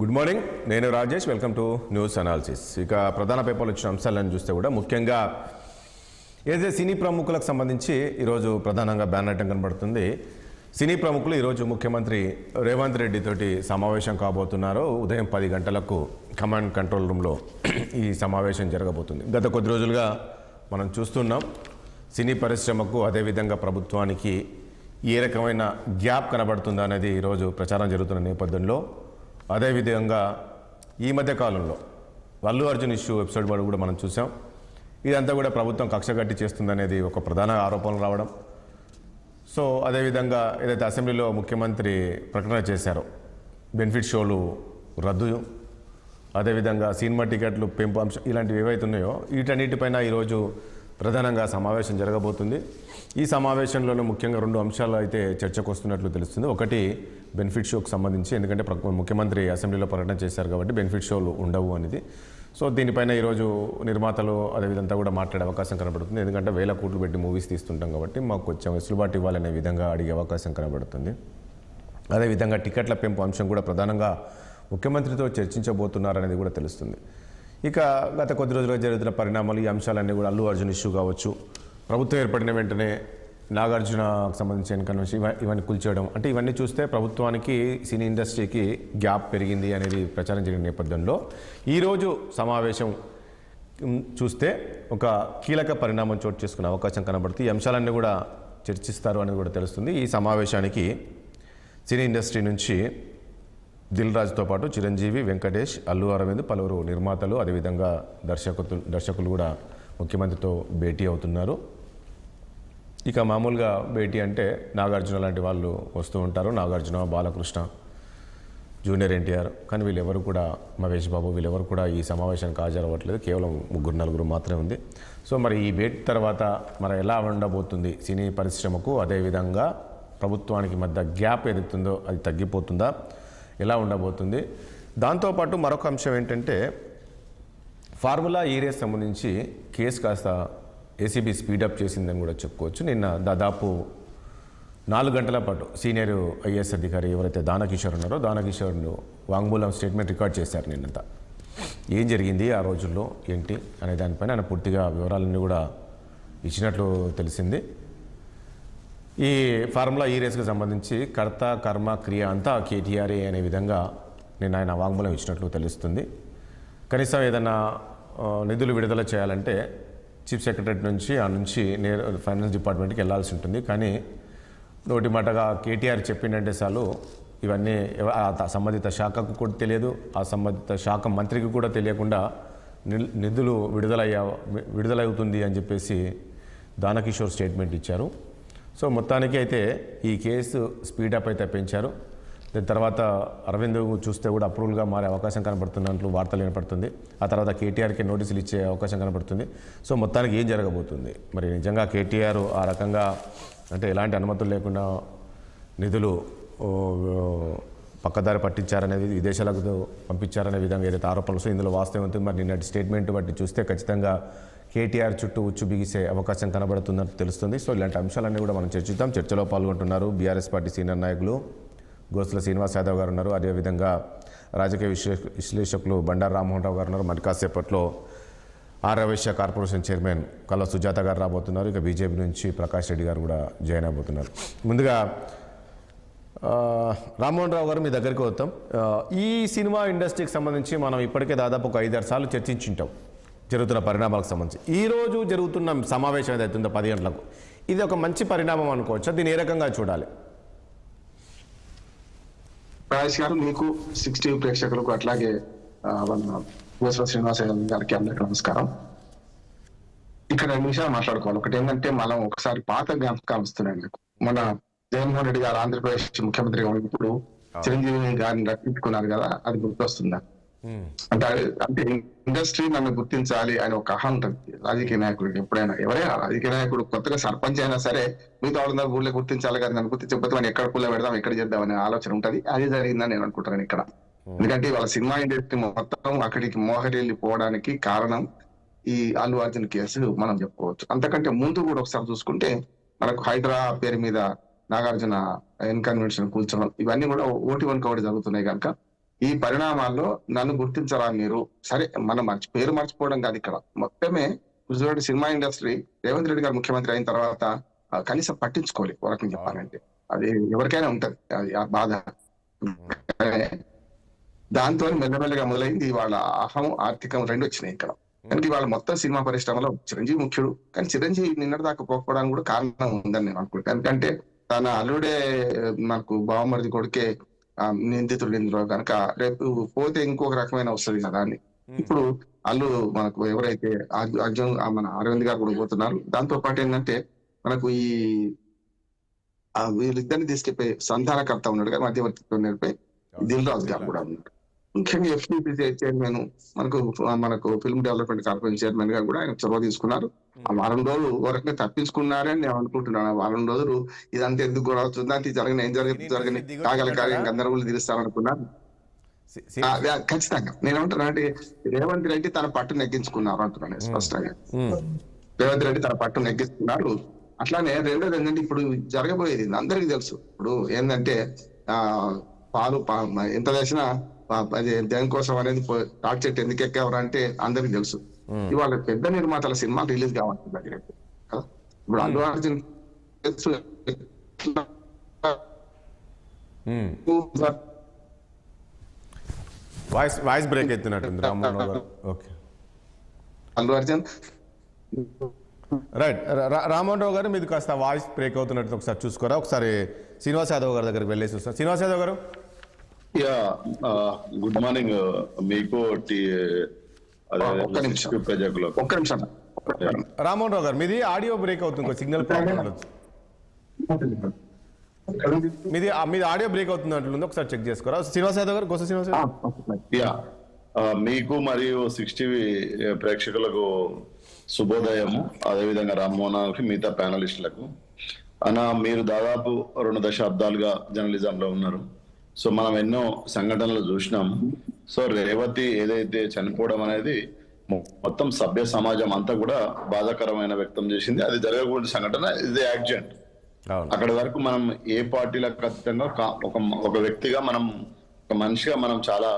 Good morning, నేను Rajesh. Welcome to news analysis. ఇక ప్రధాన పేపర్లు వచ్చిన అంశాలను చూస్తే కూడా ముఖ్యంగా ఏదైతే సినీ ప్రముఖులకు సంబంధించి ఈరోజు ప్రధానంగా బ్యాన్ ఐటం కనబడుతుంది. సినీ ప్రముఖులు ఈరోజు ముఖ్యమంత్రి రేవంత్ రెడ్డి తోటి సమావేశం కాబోతున్నారు. ఉదయం 10 గంటలకు కమాండ్ కంట్రోల్ రూమ్లో ఈ సమావేశం జరగబోతుంది. గత కొద్ది రోజులుగా మనం చూస్తున్నాం సినీ పరిశ్రమకు అదేవిధంగా ప్రభుత్వానికి ఏ రకమైన గ్యాప్ కనబడుతుందా అనేది ఈరోజు ప్రచారం జరుగుతున్న నేపథ్యంలో, అదేవిధంగా ఈ మధ్య కాలంలో అల్లు అర్జున్ ఇష్యూ ఎపిసోడ్ కూడా మనం చూసాం. ఇదంతా కూడా ప్రభుత్వం కక్షగట్టి చేస్తుందనేది ఒక ప్రధాన ఆరోపణలు రావడం. సో అదేవిధంగా ఏదైతే అసెంబ్లీలో ముఖ్యమంత్రి ప్రకటన చేశారో బెనిఫిట్ షోలు రద్దు, అదేవిధంగా సినిమా టికెట్లు పెంపు అంశం, ఇలాంటివి ఏవైతే ఉన్నాయో వీటన్నిటిపైన ఈరోజు ప్రధానంగా సమావేశం జరగబోతుంది. ఈ సమావేశంలోనూ ముఖ్యంగా 2 అంశాలు అయితే చర్చకు వస్తున్నట్లు తెలుస్తుంది. ఒకటి బెనిఫిట్ షోకు సంబంధించి, ఎందుకంటే ముఖ్యమంత్రి అసెంబ్లీలో ప్రకటన చేశారు కాబట్టి బెనిఫిట్ షోలు ఉండవు అనేది. సో దీనిపైన ఈరోజు నిర్మాతలు అదేవిధంగా కూడా మాట్లాడే అవకాశం కనబడుతుంది. ఎందుకంటే 1000 కోట్లు పెట్టి మూవీస్ తీస్తుంటాం కాబట్టి మాకు కొంచెం వెసులుబాటు ఇవ్వాలనే విధంగా అడిగే అవకాశం కనబడుతుంది. అదేవిధంగా టికెట్ల పెంపు అంశం కూడా ప్రధానంగా ముఖ్యమంత్రితో చర్చించబోతున్నారనేది కూడా తెలుస్తుంది. ఇక గత కొద్ది రోజులుగా జరుగుతున్న పరిణామాలు, ఈ అంశాలన్నీ కూడా అల్లు అర్జున్ ఇష్యూ కావచ్చు, ప్రభుత్వం ఏర్పడిన వెంటనే నాగార్జునకు సంబంధించిన కన్వెన్షన్ ఇవన్నీ కూల్చేయడం, అంటే ఇవన్నీ చూస్తే ప్రభుత్వానికి సినీ ఇండస్ట్రీకి గ్యాప్ పెరిగింది అనేది ప్రచారం జరిగిన నేపథ్యంలో ఈరోజు సమావేశం చూస్తే ఒక కీలక పరిణామం చోటు చేసుకునే అవకాశం కనబడుతుంది. ఈ అంశాలన్నీ కూడా చర్చిస్తారు అనేది కూడా తెలుస్తుంది. ఈ సమావేశానికి సినీ ఇండస్ట్రీ నుంచి దిల్ రాజుతో పాటు చిరంజీవి, వెంకటేష్, అల్లు అరవింద్, పలువురు నిర్మాతలు, అదేవిధంగా దర్శకులు కూడా ముఖ్యమంత్రితో భేటీ అవుతున్నారు. ఇక మామూలుగా భేటీ అంటే నాగార్జున లాంటి వాళ్ళు వస్తూ ఉంటారు, నాగార్జున, బాలకృష్ణ, జూనియర్ ఎన్టీఆర్, కానీ వీళ్ళెవరు కూడా, మహేష్ బాబు, వీళ్ళెవరు కూడా ఈ సమావేశానికి హాజరవ్వట్లేదు. కేవలం 3-4 మాత్రమే ఉంది. సో మరి ఈ భేటీ తర్వాత మరి ఎలా ఉండబోతుంది సినీ పరిశ్రమకు, అదేవిధంగా ప్రభుత్వానికి మధ్య గ్యాప్ ఏదైతుందో అది తగ్గిపోతుందా, ఎలా ఉండబోతుంది? దాంతోపాటు మరొక అంశం ఏంటంటే ఫార్ములా ఈ రేస్ సంబంధించి కేసు కాస్త ఏసీబీ స్పీడప్ చేసిందని కూడా చెప్పుకోవచ్చు. నిన్న దాదాపు 4 గంటల పాటు సీనియర్ ఐఏఎస్ అధికారి ఎవరైతే దానకిషోర్ ఉన్నారో దానకిషోర్ను వాంగ్మూలం స్టేట్మెంట్ రికార్డ్ చేశారు నిన్నంతా. ఏం జరిగింది ఆ రోజుల్లో ఏంటి అనే దానిపైన ఆయన పూర్తిగా వివరాలన్నీ కూడా ఇచ్చినట్లు తెలిసింది. ఈ ఫార్ములా ఈ రేస్కి సంబంధించి కర్త, కర్మ, క్రియ అంతా కేటీఆర్ఏ అనే విధంగా నేను ఆయన వాంగ్మూలం ఇచ్చినట్లు తెలుస్తుంది. కనీసం ఏదైనా నిధులు విడుదల చేయాలంటే చీఫ్ సెక్రటరీ నుంచి ఆ నుంచి ఫైనాన్స్ డిపార్ట్మెంట్కి వెళ్లాల్సి ఉంటుంది. కానీ నోటి మాటగా కేటీఆర్ చెప్పిందంటే చాలు ఇవన్నీ సంబంధిత శాఖకు కూడా తెలియదు, ఆ సంబంధిత శాఖ మంత్రికి కూడా తెలియకుండా నిధులు విడుదలవుతుంది అని చెప్పేసి దానకిషోర్ స్టేట్మెంట్ ఇచ్చారు. సో మొత్తానికి అయితే ఈ కేసు స్పీడప్ అయితే పెంచారు. దాని తర్వాత అరవింద్ చూస్తే కూడా అప్రూవల్గా మారే అవకాశం కనబడుతున్నట్లు వార్తలు వినపడుతుంది. ఆ తర్వాత కేటీఆర్కి నోటీసులు ఇచ్చే అవకాశం కనబడుతుంది. సో మొత్తానికి ఏం జరగబోతుంది? మరి నిజంగా కేటీఆర్ ఆ రకంగా అంటే ఎలాంటి అనుమతులు లేకుండా నిధులు పక్కదారి పట్టించారనేది, విదేశాలకు పంపించారనే విధంగా ఏదైతే ఆరోపణలు ఇందులో వాస్తవం ఉంటుంది. మరి నిన్నటి స్టేట్మెంట్ బట్టి చూస్తే ఖచ్చితంగా కేటీఆర్ చుట్టూ ఉచ్చు బిగిసే అవకాశం కనబడుతున్నట్టు తెలుస్తుంది. సో ఇలాంటి అంశాలన్నీ కూడా మనం చర్చిద్దాం. చర్చలో పాల్గొంటున్నారు బీఆర్ఎస్ పార్టీ సీనియర్ నాయకులు గోస్ల శ్రీనివాస్ యాదవ్ గారు ఉన్నారు, అదేవిధంగా రాజకీయ విశ్లేషకులు బండారు రామ్మోహన్ రావు గారు ఉన్నారు. మరి కాసేపట్లో ఆర్య వైశ్య కార్పొరేషన్ చైర్మన్ కల్వ సుజాత గారు రాబోతున్నారు. ఇక బీజేపీ నుంచి ప్రకాష్ రెడ్డి గారు కూడా జాయిన్ అవబోతున్నారు. ముందుగా రామ్మోహన్ రావు గారు మీ దగ్గరికి వస్తాం. ఈ సినిమా ఇండస్ట్రీకి సంబంధించి మనం ఇప్పటికే దాదాపు ఒక 5-6 సార్లు చర్చించుంటాం జరుగుతున్న పరిణామాలకు సంబంధించి. ఈరోజు జరుగుతున్న సమావేశం ఏదైతుందో 10 గంటలకు, ఇది ఒక మంచి పరిణామం అనుకోవచ్చా? దీన్ని ఏ రకంగా చూడాలి? రాజేష్ గారు, మీకు 60 ప్రేక్షకులకు అట్లాగే గోస్ల శ్రీనివాస గారికి అందరికీ నమస్కారం. ఇక్కడ 2 నిమిషాలు మాట్లాడుకోవాలి. ఒకటి ఏంటంటే మనం ఒకసారి పాత జ్ఞాపకాలు వస్తున్నాయి నాకు. మన జగన్మోహన్ రెడ్డి గారు ఆంధ్రప్రదేశ్ ముఖ్యమంత్రిగా ఉన్నప్పుడు చిరంజీవి గారిని రక్షించుకున్నారు కదా, అది గుర్తొస్తుందా? అంటే ఇండస్ట్రీ నన్ను గుర్తించాలి అని ఒక అహం ఉంటుంది రాజకీయ నాయకుడికి. ఎవరైనా రాజకీయ నాయకుడు కొత్తగా సర్పంచ్ అయినా సరే మిగతా వాళ్ళందరూ ఊళ్ళో గుర్తించాలి కదా, నన్ను గుర్తించకపోతే మనం ఎక్కడ పుల్ల పెడదాం, ఎక్కడ చేద్దాం అనే ఆలోచన ఉంటుంది. అది జరిగిందని నేను అనుకుంటాను ఇక్కడ. ఎందుకంటే వాళ్ళ సినిమా ఇండస్ట్రీ మొత్తం అక్కడికి మోహరెళ్ళిపోవడానికి కారణం ఈ అల్లు అర్జున్ కేసు మనం చెప్పుకోవచ్చు. అంతకంటే ముందు కూడా ఒకసారి చూసుకుంటే మనకు హైడ్రా పేరు మీద నాగార్జున ఇన్కన్వెన్షన్ కూల్చడం, ఇవన్నీ కూడా ఓటి వన్ కవడి జరుగుతున్నాయి కనుక ఈ పరిణామాల్లో నన్ను గుర్తించరా మీరు? సరే మనం పేరు మర్చిపోవడం కాదు ఇక్కడ మొత్తమే. చూడండి, సినిమా ఇండస్ట్రీ రేవంత్ రెడ్డి గారు ముఖ్యమంత్రి అయిన తర్వాత కనీసం పట్టించుకోవాలి. ఒక రకంగా చెప్పాలంటే అది ఎవరికైనా ఉంటది అది ఆ బాధ. దాంతో మెల్లమెల్లగా మొదలైంది వాళ్ళ అహం, ఆర్థికం రెండు వచ్చినాయి ఇక్కడ. కనుక వాళ్ళ మొత్తం సినిమా పరిశ్రమలో చిరంజీవి ముఖ్యుడు, కానీ చిరంజీవి నిన్నటి దాకా పోకపోవడానికి కూడా కారణం ఉందని నేను అనుకుంటాను. ఎందుకంటే తన అల్లుడే మనకు బావమరిది కొడుకే నిందితుడు ఇందులో కనుక రేపు పోతే ఇంకొక రకమైన వస్తుంది కదా అని. ఇప్పుడు వాళ్ళు మనకు ఎవరైతే అర్జున్ మన అరవింద్ గారు కూడా పోతున్నారు. దాంతో పాటు ఏంటంటే మనకు ఈ వీళ్ళిద్దరిని తీసుకెళ్ళిపోయి సంధానకర్త ఉన్నాడు కదా, మధ్యవర్తిత్వం నేర్పే దిల్ రాజు గారు కూడా ఉన్నాడు. ముఖ్యంగా ఎఫ్టీపీ చైర్మన్ మనకు ఫిల్మ్ డెవలప్మెంట్ కార్పొరేషన్ చైర్మన్ గా కూడా ఆయన చొరవ తీసుకున్నారు. ఆ వారం రోజులు వరకు తప్పించుకున్నారని నేను అనుకుంటున్నాను. ఆ వారం రోజులు ఇదంతా ఎందుకు గొడవ అవుతుంది, అంత జరిగిన ఏం జరగని కాగల కార్యం గందరగోళం తీరుస్తారనుకున్నాను. ఖచ్చితంగా నేను ఏమంటున్నా అంటే రేవంత్ రెడ్డి తన పట్టు నెగ్గించుకున్నారు అంటున్నాను స్పష్టంగా. రేవంత్ రెడ్డి తన పట్టు నెగ్గించుకున్నారు. అట్లానే రెండోది ఏంటంటే ఇప్పుడు జరగబోయేది అందరికీ తెలుసు. ఇప్పుడు ఏంటంటే పాలు ఎంత చేసినా అది దేనికోసం అనేది తాటి చెట్టు ఎందుకు ఎక్కేవారు అంటే అందరికి తెలుసు. ఇవాళ పెద్ద నిర్మాతల సినిమా రిలీజ్ కావాల్సింది అది రేపు కదా. ఇప్పుడు అల్లు అర్జున్ వాయిస్ బ్రేక్ అవుతున్నట్టుంది రామ్మోహన్ రావు గారు. Okay, Allu Arjun right. రామ్మోహన్ రావు గారు మీది కాస్త వాయిస్ బ్రేక్ అవుతున్నట్టు ఒకసారి చూసుకోరా. ఒకసారి శ్రీనివాస్ యాదవ్ గారి దగ్గరికి వెళ్ళేసి వస్తాం. శ్రీనివాస్ యాదవ్ గారు. గుడ్ మార్నింగ్ మీకు ఒక్క నిమిషం రామ్మోహన్ రావు గారు మీది ఆడియో బ్రేక్ అవుతుంది, సిగ్నల్ ప్రాబ్లం ఉండొచ్చు. మీది ఆడియో బ్రేక్ అవుతుంది అంటుంది, ఒకసారి చెక్ చేసుకోరా. శ్రీనివాస్ యాదవ్ గారు, గోస శ్రీనివాస్ యాదవ్. మీకు మరియు 60 ప్రేక్షకులకు శుభోదయము. అదేవిధంగా రామ్మోహన్కి, మిగతా ప్యానలిస్టులకు. మీరు దాదాపు 2 దశాబ్దాలుగా జర్నలిజంలో ఉన్నారు. సో మనం ఎన్నో సంఘటనలు చూసినాం. సో రేవతి ఏదైతే చనిపోవడం అనేది మొత్తం సభ్య సమాజం అంతా కూడా బాధాకరమైన వ్యక్తం చేసింది. అది జరగకూడని సంఘటన, ఇది యాక్సిడెంట్. అక్కడి వరకు మనం ఏ పార్టీలకు అతీతంగా ఒక వ్యక్తిగా మనం, ఒక మనిషిగా మనం చాలా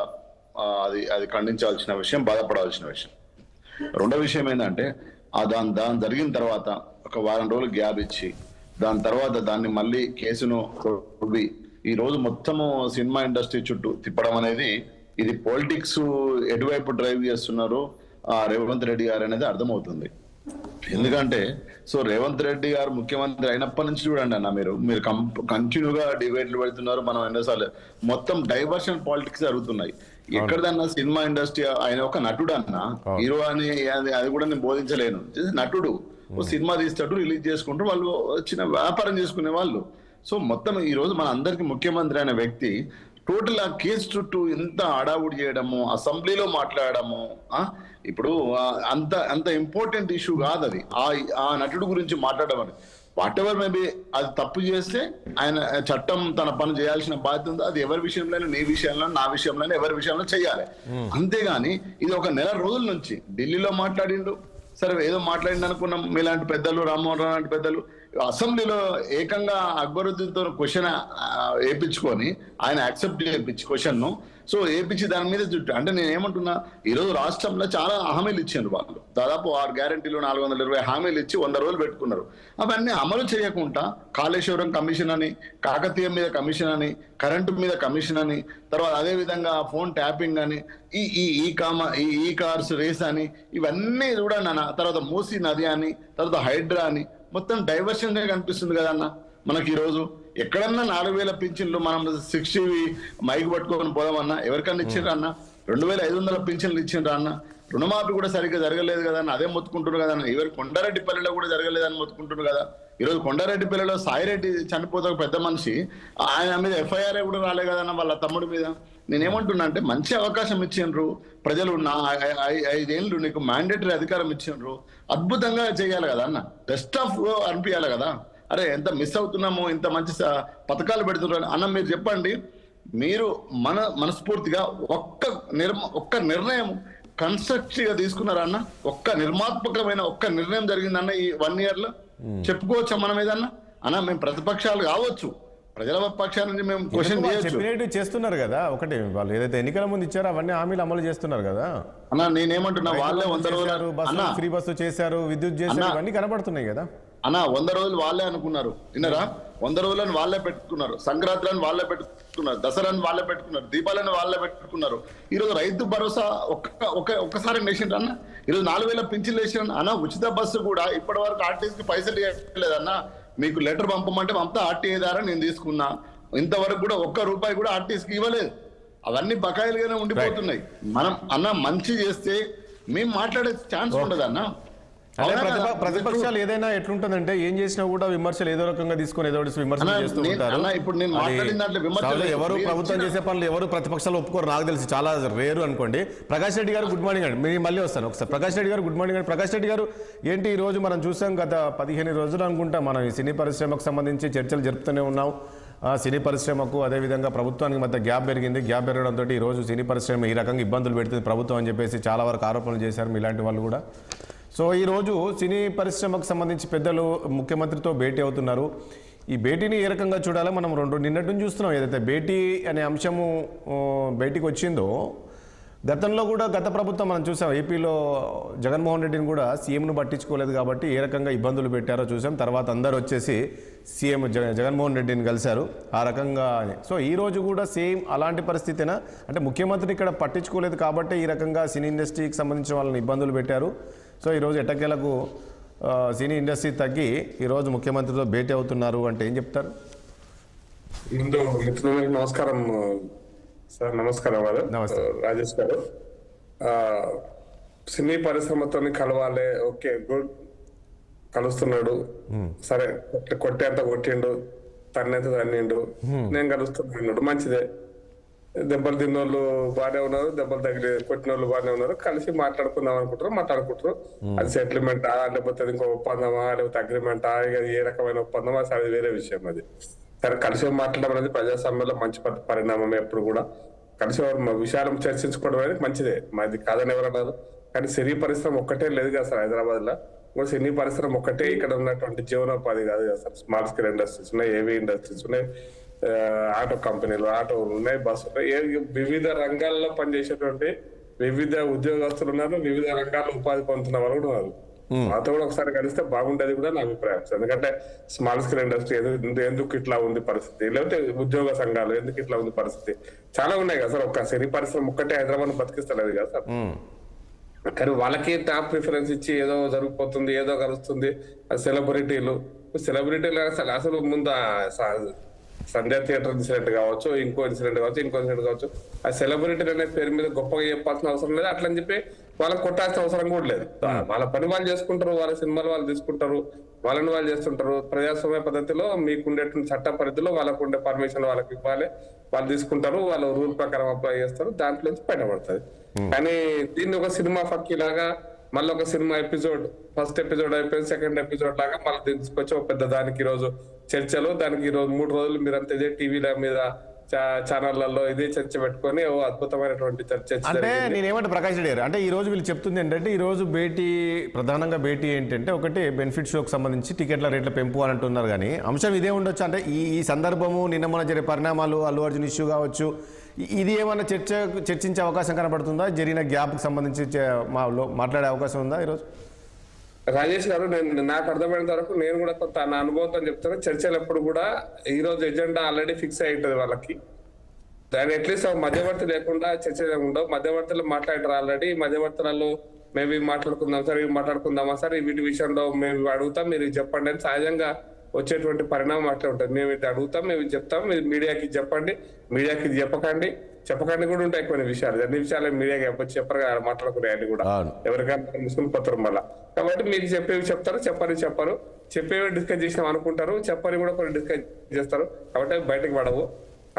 అది ఖండించాల్సిన విషయం, బాధపడాల్సిన విషయం. రెండో విషయం ఏంటంటే దాని జరిగిన తర్వాత ఒక వారం రోజులు గ్యాప్ ఇచ్చి దాని తర్వాత దాన్ని మళ్ళీ కేసును ఈ రోజు మొత్తము సినిమా ఇండస్ట్రీ చుట్టూ తిప్పడం అనేది, ఇది పాలిటిక్స్ ఎటువైపు డ్రైవ్ చేస్తున్నారు రేవంత్ రెడ్డి గారు అనేది అర్థమవుతుంది. ఎందుకంటే సో రేవంత్ రెడ్డి గారు ముఖ్యమంత్రి అయినప్పటి నుంచి చూడండి అన్న, మీరు కంటిన్యూగా డిబేట్లు పెడుతున్నారు. మనం ఎన్నోసార్లు మొత్తం డైవర్షన్ పాలిటిక్స్ జరుగుతున్నాయి. ఎక్కడదన్నా సినిమా ఇండస్ట్రీ, ఆయన ఒక నటుడు అన్న, హీరో అని అది కూడా నేను బోధించలేను. నటుడు సినిమా తీస్తాడు, రిలీజ్ చేసుకుంటూ వాళ్ళు చిన్న వ్యాపారం చేసుకునే వాళ్ళు. సో మొత్తం ఈ రోజు మన అందరికి ముఖ్యమంత్రి అయిన వ్యక్తి టోటల్ ఆ కేసు చుట్టూ ఎంత హడావుడి చేయడము, అసెంబ్లీలో మాట్లాడము. ఇప్పుడు అంత ఇంపార్టెంట్ ఇష్యూ కాదు అది. ఆ నటుడు గురించి మాట్లాడడం అని, వాట్ ఎవర్ మేబీ అది తప్పు చేస్తే ఆయన చట్టం తన పని చేయాల్సిన బాధ్యత ఉందో, అది ఎవరి విషయంలోనే, నీ విషయంలో, నా విషయంలోనే, ఎవరి విషయంలో చేయాలి. అంతేగాని ఇది ఒక నెల రోజుల నుంచి ఢిల్లీలో మాట్లాడిండు, సరే ఏదో మాట్లాడింది అనుకున్నాం. మీలాంటి పెద్దలు, రామ్మోహన్ రావు లాంటి పెద్దలు అసెంబ్లీలో ఏకంగా అక్బరుద్దీన్తో క్వశ్చన్ వేయించుకొని ఆయన యాక్సెప్ట్ చేయించి క్వశ్చన్ను సో వేయించి దాని మీద చుట్టూ. అంటే నేను ఏమంటున్నా, ఈరోజు రాష్ట్రంలో చాలా హామీలు ఇచ్చారు వాళ్ళు. దాదాపు 6 గ్యారంటీలు 420 హామీలు ఇచ్చి 100 రోజులు పెట్టుకున్నారు. అవన్నీ అమలు చేయకుండా కాళేశ్వరం కమిషన్ అని, కాకతీయ మీద కమిషన్ అని, కరెంటు మీద కమిషన్ అని, తర్వాత అదేవిధంగా ఫోన్ ట్యాపింగ్ అని, ఈ కార్స్ రేస్ అని, ఇవన్నీ చూడండి అన్న. తర్వాత మూసీ నది అని, తర్వాత హైడ్రా అని, మొత్తం డైవర్షన్ కనిపిస్తుంది కదన్న మనకి. ఈరోజు ఎక్కడన్నా 4000 పింఛన్లు మనం 60 మైక్ పట్టుకొని పోదామన్నా ఎవరికన్నా ఇచ్చిండ్రా అన్న? 2500 పింఛన్లు ఇచ్చిండ్రా అన్న? రుణమాఫీ కూడా సరిగ్గా జరగలేదు కదా అన్న, అదే మొత్తుకుంటున్నారు కదా అన్న. ఎవరు కొండారెడ్డిపల్లిలో కూడా జరగలేదని మొత్తుకుంటున్నారు కదా. ఈరోజు కొండారెడ్డిపల్లిలో సాయిరెడ్డి చనిపోతే ఒక పెద్ద మనిషి, ఆయన మీద ఎఫ్ఐఆర్ కూడా రాలే కదన్న వాళ్ళ తమ్ముడి మీద. నేనేమంటున్నా అంటే మంచి అవకాశం ఇచ్చిండ్రు ప్రజలు, 5 ఏళ్ళు నీకు మ్యాండేటరీ అధికారం ఇచ్చిండ్రు, అద్భుతంగా చేయాలి కదా అన్న, బెస్ట్ ఆఫ్ అనిపించాలి కదా. అరే ఎంత మిస్ అవుతున్నాము, ఇంత మంచి పథకాలు పెడుతున్నారు అన్న. మీరు చెప్పండి, మీరు మనస్ఫూర్తిగా ఒక్క నిర్ణయం కన్స్ట్రక్టివ్ గా తీసుకున్నారా అన్న? ఒక్క నిర్మాత్మకమైన ఒక్క నిర్ణయం జరిగిందన్న ఈ 1 year లో? చెప్పుకోవచ్చా మనం ఏదన్నా అన్న? మేము ప్రతిపక్షాలు కావచ్చు, ప్రజల పక్షాన నుంచి మేము క్వశ్చన్ చేయొచ్చు. చెప్పినట్టు చేస్తున్నారు కదా, ఒకటి వాళ్ళు ఏదైతే ఎన్నికల ముందు ఇచ్చారో అవన్నీ హామీలు అమలు చేస్తున్నారు కదా అన్న. నేనేమంటున్నా, వాళ్ళే 100 రోజులు బస్సు ఫ్రీ బస్సు చేశారు, విద్యుత్ చేశారు, ఇవన్నీ కనబడుతున్నాయి కదా అన్న. 100 రోజులు వాళ్ళే అనుకున్నారు, విన్నారా? 100 రోజులను వాళ్ళే పెట్టుకున్నారు, సంక్రాంతిని వాళ్ళే పెట్టుకున్నారు, దసరాని వాళ్ళే పెట్టుకున్నారు, దీపాలను వాళ్ళే పెట్టుకున్నారు. ఈరోజు రైతు భరోసా ఒక్కసారి వేసిండ్రు అన్న. ఈరోజు 4000 పింఛన్లు వేసిన అన్న. ఉచిత బస్సు కూడా ఇప్పటి వరకు ఆర్టీసీకి పైసలు ఇవ్వలేదన్న. మీకు లెటర్ పంపమంటే పంపుతా, ఆర్టీఏ ద్వారా నేను తీసుకున్నా. ఇంతవరకు కూడా ₹1 కూడా ఆర్టీసీకి ఇవ్వలేదు. అవన్నీ బకాయిలుగానే ఉండిపోతున్నాయి. మనం అన్న మంచి చేస్తే మేము మాట్లాడే ఛాన్స్ ఉండదు అన్న. ప్రతిపక్షాలు ఏదైనా ఎట్లుంటుందంటే ఏం చేసినా కూడా విమర్శలు ఏదో రకంగా తీసుకొని ఏదో విమర్శలు చేస్తూ ఉంటారు. ఇప్పుడు నేను మాట్లాడిన దాంట్లో విమర్శలు ఎవరు ప్రభుత్వం చేసే పనులు ఎవరు ప్రతిపక్షాలు ఒప్పుకోరు, నాకు తెలిసి చాలా రేరు అనుకోండి. ప్రకాష్ రెడ్డి గారు గుడ్ మార్నింగ్ అండి. మీరు మళ్ళీ వస్తాను ఒకసారి. ప్రకాష్ రెడ్డి గారు గుడ్ మార్నింగ్ అండి. ప్రకాష్ రెడ్డి గారు ఏంటి ఈ రోజు మనం చూసాం, గత 15 రోజులు అనుకుంటా మనం ఈ సినీ పరిశ్రమకు సంబంధించి చర్చలు జరుపుతూనే ఉన్నాం. సినీ పరిశ్రమకు అదేవిధంగా ప్రభుత్వానికి మధ్య గ్యాప్ పెరిగింది. గ్యాప్ పెరగడంతో ఈరోజు సినీ పరిశ్రమ ఈ రకంగా ఇబ్బందులు పెడుతుంది ప్రభుత్వం అని చెప్పేసి చాలా వరకు ఆరోపణలు చేశారు మీలాంటి వాళ్ళు కూడా. సో ఈరోజు సినీ పరిశ్రమకు సంబంధించి పెద్దలు ముఖ్యమంత్రితో భేటీ అవుతున్నారు. ఈ భేటీని ఏ రకంగా చూడాలో మనం నిన్నటి నుంచి చూస్తున్నాం. ఏదైతే భేటీ అనే అంశము బయటికి వచ్చిందో, గతంలో కూడా గత ప్రభుత్వం మనం చూసాం. ఏపీలో జగన్మోహన్ రెడ్డిని కూడా సీఎంను పట్టించుకోలేదు కాబట్టి ఏ రకంగా ఇబ్బందులు పెట్టారో చూసాం. తర్వాత అందరూ వచ్చేసి సీఎం జగన్మోహన్ రెడ్డిని కలిశారు ఆ రకంగా. సో ఈరోజు కూడా సేమ్ అలాంటి పరిస్థితేనా అంటే ముఖ్యమంత్రిని ఇక్కడ పట్టించుకోలేదు కాబట్టి ఈ రకంగా సినీ ఇండస్ట్రీకి సంబంధించిన వాళ్ళని ఇబ్బందులు పెట్టారు. సో ఈరోజు ఎట్టకేలకు సినీ ఇండస్ట్రీ తగ్గి ఈరోజు ముఖ్యమంత్రితో భేటీ అవుతున్నారు అంటే ఏం చెప్తారు? ముందు మిత్రులకు నమస్కారం సార్. నమస్కారం రాజేష్ గారు. సినీ పరిశ్రమతో కలవాలి, ఓకే గుడ్, కలుస్తున్నాడు, సరే కొట్టేంత కొట్టిండు, తన్నేంత తన్నిండు, నేను కలుస్తున్నాడు, మంచిదే. దెబ్బలు తిన్నోళ్ళు బాగానే ఉన్నారు, దెబ్బలు తగిలి కొట్టిన వాళ్ళు బాగానే ఉన్నారు, కలిసి మాట్లాడుకుందాం మాట్లాడుకుంటారు. అది సెటిల్మెంటా లేకపోతే ఇంకో ఒప్పందమా లేకపోతే అగ్రిమెంటా, ఏ రకమైన ఒప్పందమా, అది వేరే విషయం. అది సరే, కలిసి మాట్లాడడం అనేది ప్రజాస్వామ్యంలో మంచి పరిణామం. ఎప్పుడు కూడా కలిసి విషయాలను చర్చించుకోవడం అనేది మంచిదే, మాది కాదని ఎవరన్నారు. కానీ సినీ పరిశ్రమ ఒక్కటే లేదు కదా సార్ హైదరాబాద్ లో. సినీ పరిశ్రమ ఒక్కటే ఇక్కడ ఉన్నటువంటి జీవనోపాధి కాదు కదా సార్. స్మాల్ స్కేల్ ఇండస్ట్రీస్ ఉన్నాయి, ఏవీ ఇండస్ట్రీస్ ఉన్నాయి, ఆటో కంపెనీలు, ఆటోలు ఉన్నాయి, బస్సులు ఉన్నాయి. వివిధ రంగాల్లో పనిచేసేటువంటి వివిధ ఉద్యోగస్తులు ఉన్నారు, వివిధ రంగాల్లో ఉపాధి పొందుతున్న వాళ్ళు కూడా ఉన్నారు. మాతో కూడా ఒకసారి కలిస్తే బాగుండేది కూడా నా అభిప్రాయం. ఎందుకంటే స్మాల్ స్కేల్ ఇండస్ట్రీ ఎందుకు ఇట్లా ఉంది పరిస్థితి, లేకపోతే ఉద్యోగ సంఘాలు ఎందుకు ఇట్లా ఉంది పరిస్థితి, చాలా ఉన్నాయి కదా సార్. ఒక సినీ పరిశ్రమ ఒక్కటే హైదరాబాద్ బతికిస్తలేదు కదా సార్. కానీ వాళ్ళకి టాప్ ప్రిఫరెన్స్ ఇచ్చి ఏదో జరిగిపోతుంది, ఏదో కలుస్తుంది. సెలబ్రిటీలు అసలు ముందు సంధ్యా థియేటర్ ఇన్సిడెంట్ కావచ్చు, ఇంకో ఇన్సిడెంట్ కావచ్చు, ఆ సెలబ్రిటీ అనే పేరు మీద గొప్పగా చెప్పాల్సిన అవసరం లేదు. అట్లా అని చెప్పి వాళ్ళకి కొట్టాల్సిన అవసరం కూడా లేదు. వాళ్ళ పని వాళ్ళు చేసుకుంటారు, వాళ్ళ సినిమాలు వాళ్ళు తీసుకుంటారు, వాళ్ళని వాళ్ళు చేస్తుంటారు. ప్రజాస్వామ్య పద్ధతిలో మీకుండేటువంటి చట్ట పరిధిలో వాళ్ళకు ఉండే పర్మిషన్ వాళ్ళకి ఇవ్వాలి, వాళ్ళు తీసుకుంటారు, వాళ్ళు రూల్ ప్రకారం అప్లై చేస్తారు, దాంట్లో నుంచి బయటపడుతుంది. కానీ దీన్ని ఒక సినిమా ఫక్కీ లాగా మళ్ళీ ఒక సినిమా ఎపిసోడ్, ఫస్ట్ ఎపిసోడ్ అయిపోయింది, సెకండ్ ఎపిసోడ్ లాగా మళ్ళీ తీసుకొచ్చి ఒక పెద్ద దానికి ఈరోజు చర్చలు, దానికి ఈరోజు 3 రోజులు మీరంతా ఇదే టీవీల మీద ఛానళ్లలో ఇదే చర్చ పెట్టుకొని ఓ అద్భుతమైనటువంటి చర్చ. అంటే నేనేమంటే ప్రకాష్ రెడ్డి గారు, అంటే ఈ రోజు వీళ్ళు చెప్తుంది ఏంటంటే ఈ రోజు ప్రధానంగా భేటీ ఏంటంటే ఒకటి బెనిఫిట్ షోకి సంబంధించి టికెట్ల రేట్ల పెంపు అని అంటున్నారు. కానీ అంశం ఇదే ఉండొచ్చు అంటే ఈ సందర్భము నిన్న మొన్న జరిగే పరిణామాలు, అల్లు అర్జున్ ఇష్యూ కావచ్చు, ఇది ఏమైనా చర్చించే అవకాశం కనబడుతుందా? జరిగిన గ్యాప్కి సంబంధించి మాట్లాడే అవకాశం ఉందా ఈరోజు? రాజేష్ గారు, నాకు అర్థమైనంత వరకు నేను కూడా కొంత నా అనుభవంతో చెప్తాను. చర్చలు ఎప్పుడు కూడా ఈ రోజు ఎజెండా ఆల్రెడీ ఫిక్స్ అయి ఉంటుంది వాళ్ళకి. దాని అట్లీస్ట్ మధ్యవర్తి లేకుండా చర్చలు ఉండవు. మధ్యవర్తులు మాట్లాడారు ఆల్రెడీ. మధ్యవర్తులలో మేము ఇవి మాట్లాడుకుందాం సార్, ఇవి మాట్లాడుకుందామా సార్, వీటి విషయంలో మేము అడుగుతాం, మీరు చెప్పండి అని సహజంగా వచ్చేటువంటి పరిణామం అట్లా ఉంటుంది. మేము ఇది అడుగుతాం, మేము ఇది చెప్తాం, మీరు మీడియాకి చెప్పండి, మీడియాకి ఇది చెప్పకండి కూడా ఉంటాయి కొన్ని విషయాలు. అన్ని విషయాలు మీడియాకి చెప్పరు మాట్లాడుకునే అన్ని కూడా ఎవరికైనా ముసుగులు పత్రం వల్ల. కాబట్టి మీకు చెప్పేవి చెప్తారు, చెప్పరు, చెప్పేవి డిస్కస్ చేసినాం అనుకుంటారు, చెప్పని కూడా కొన్ని డిస్కస్ చేస్తారు. కాబట్టి బయటకు పడవు.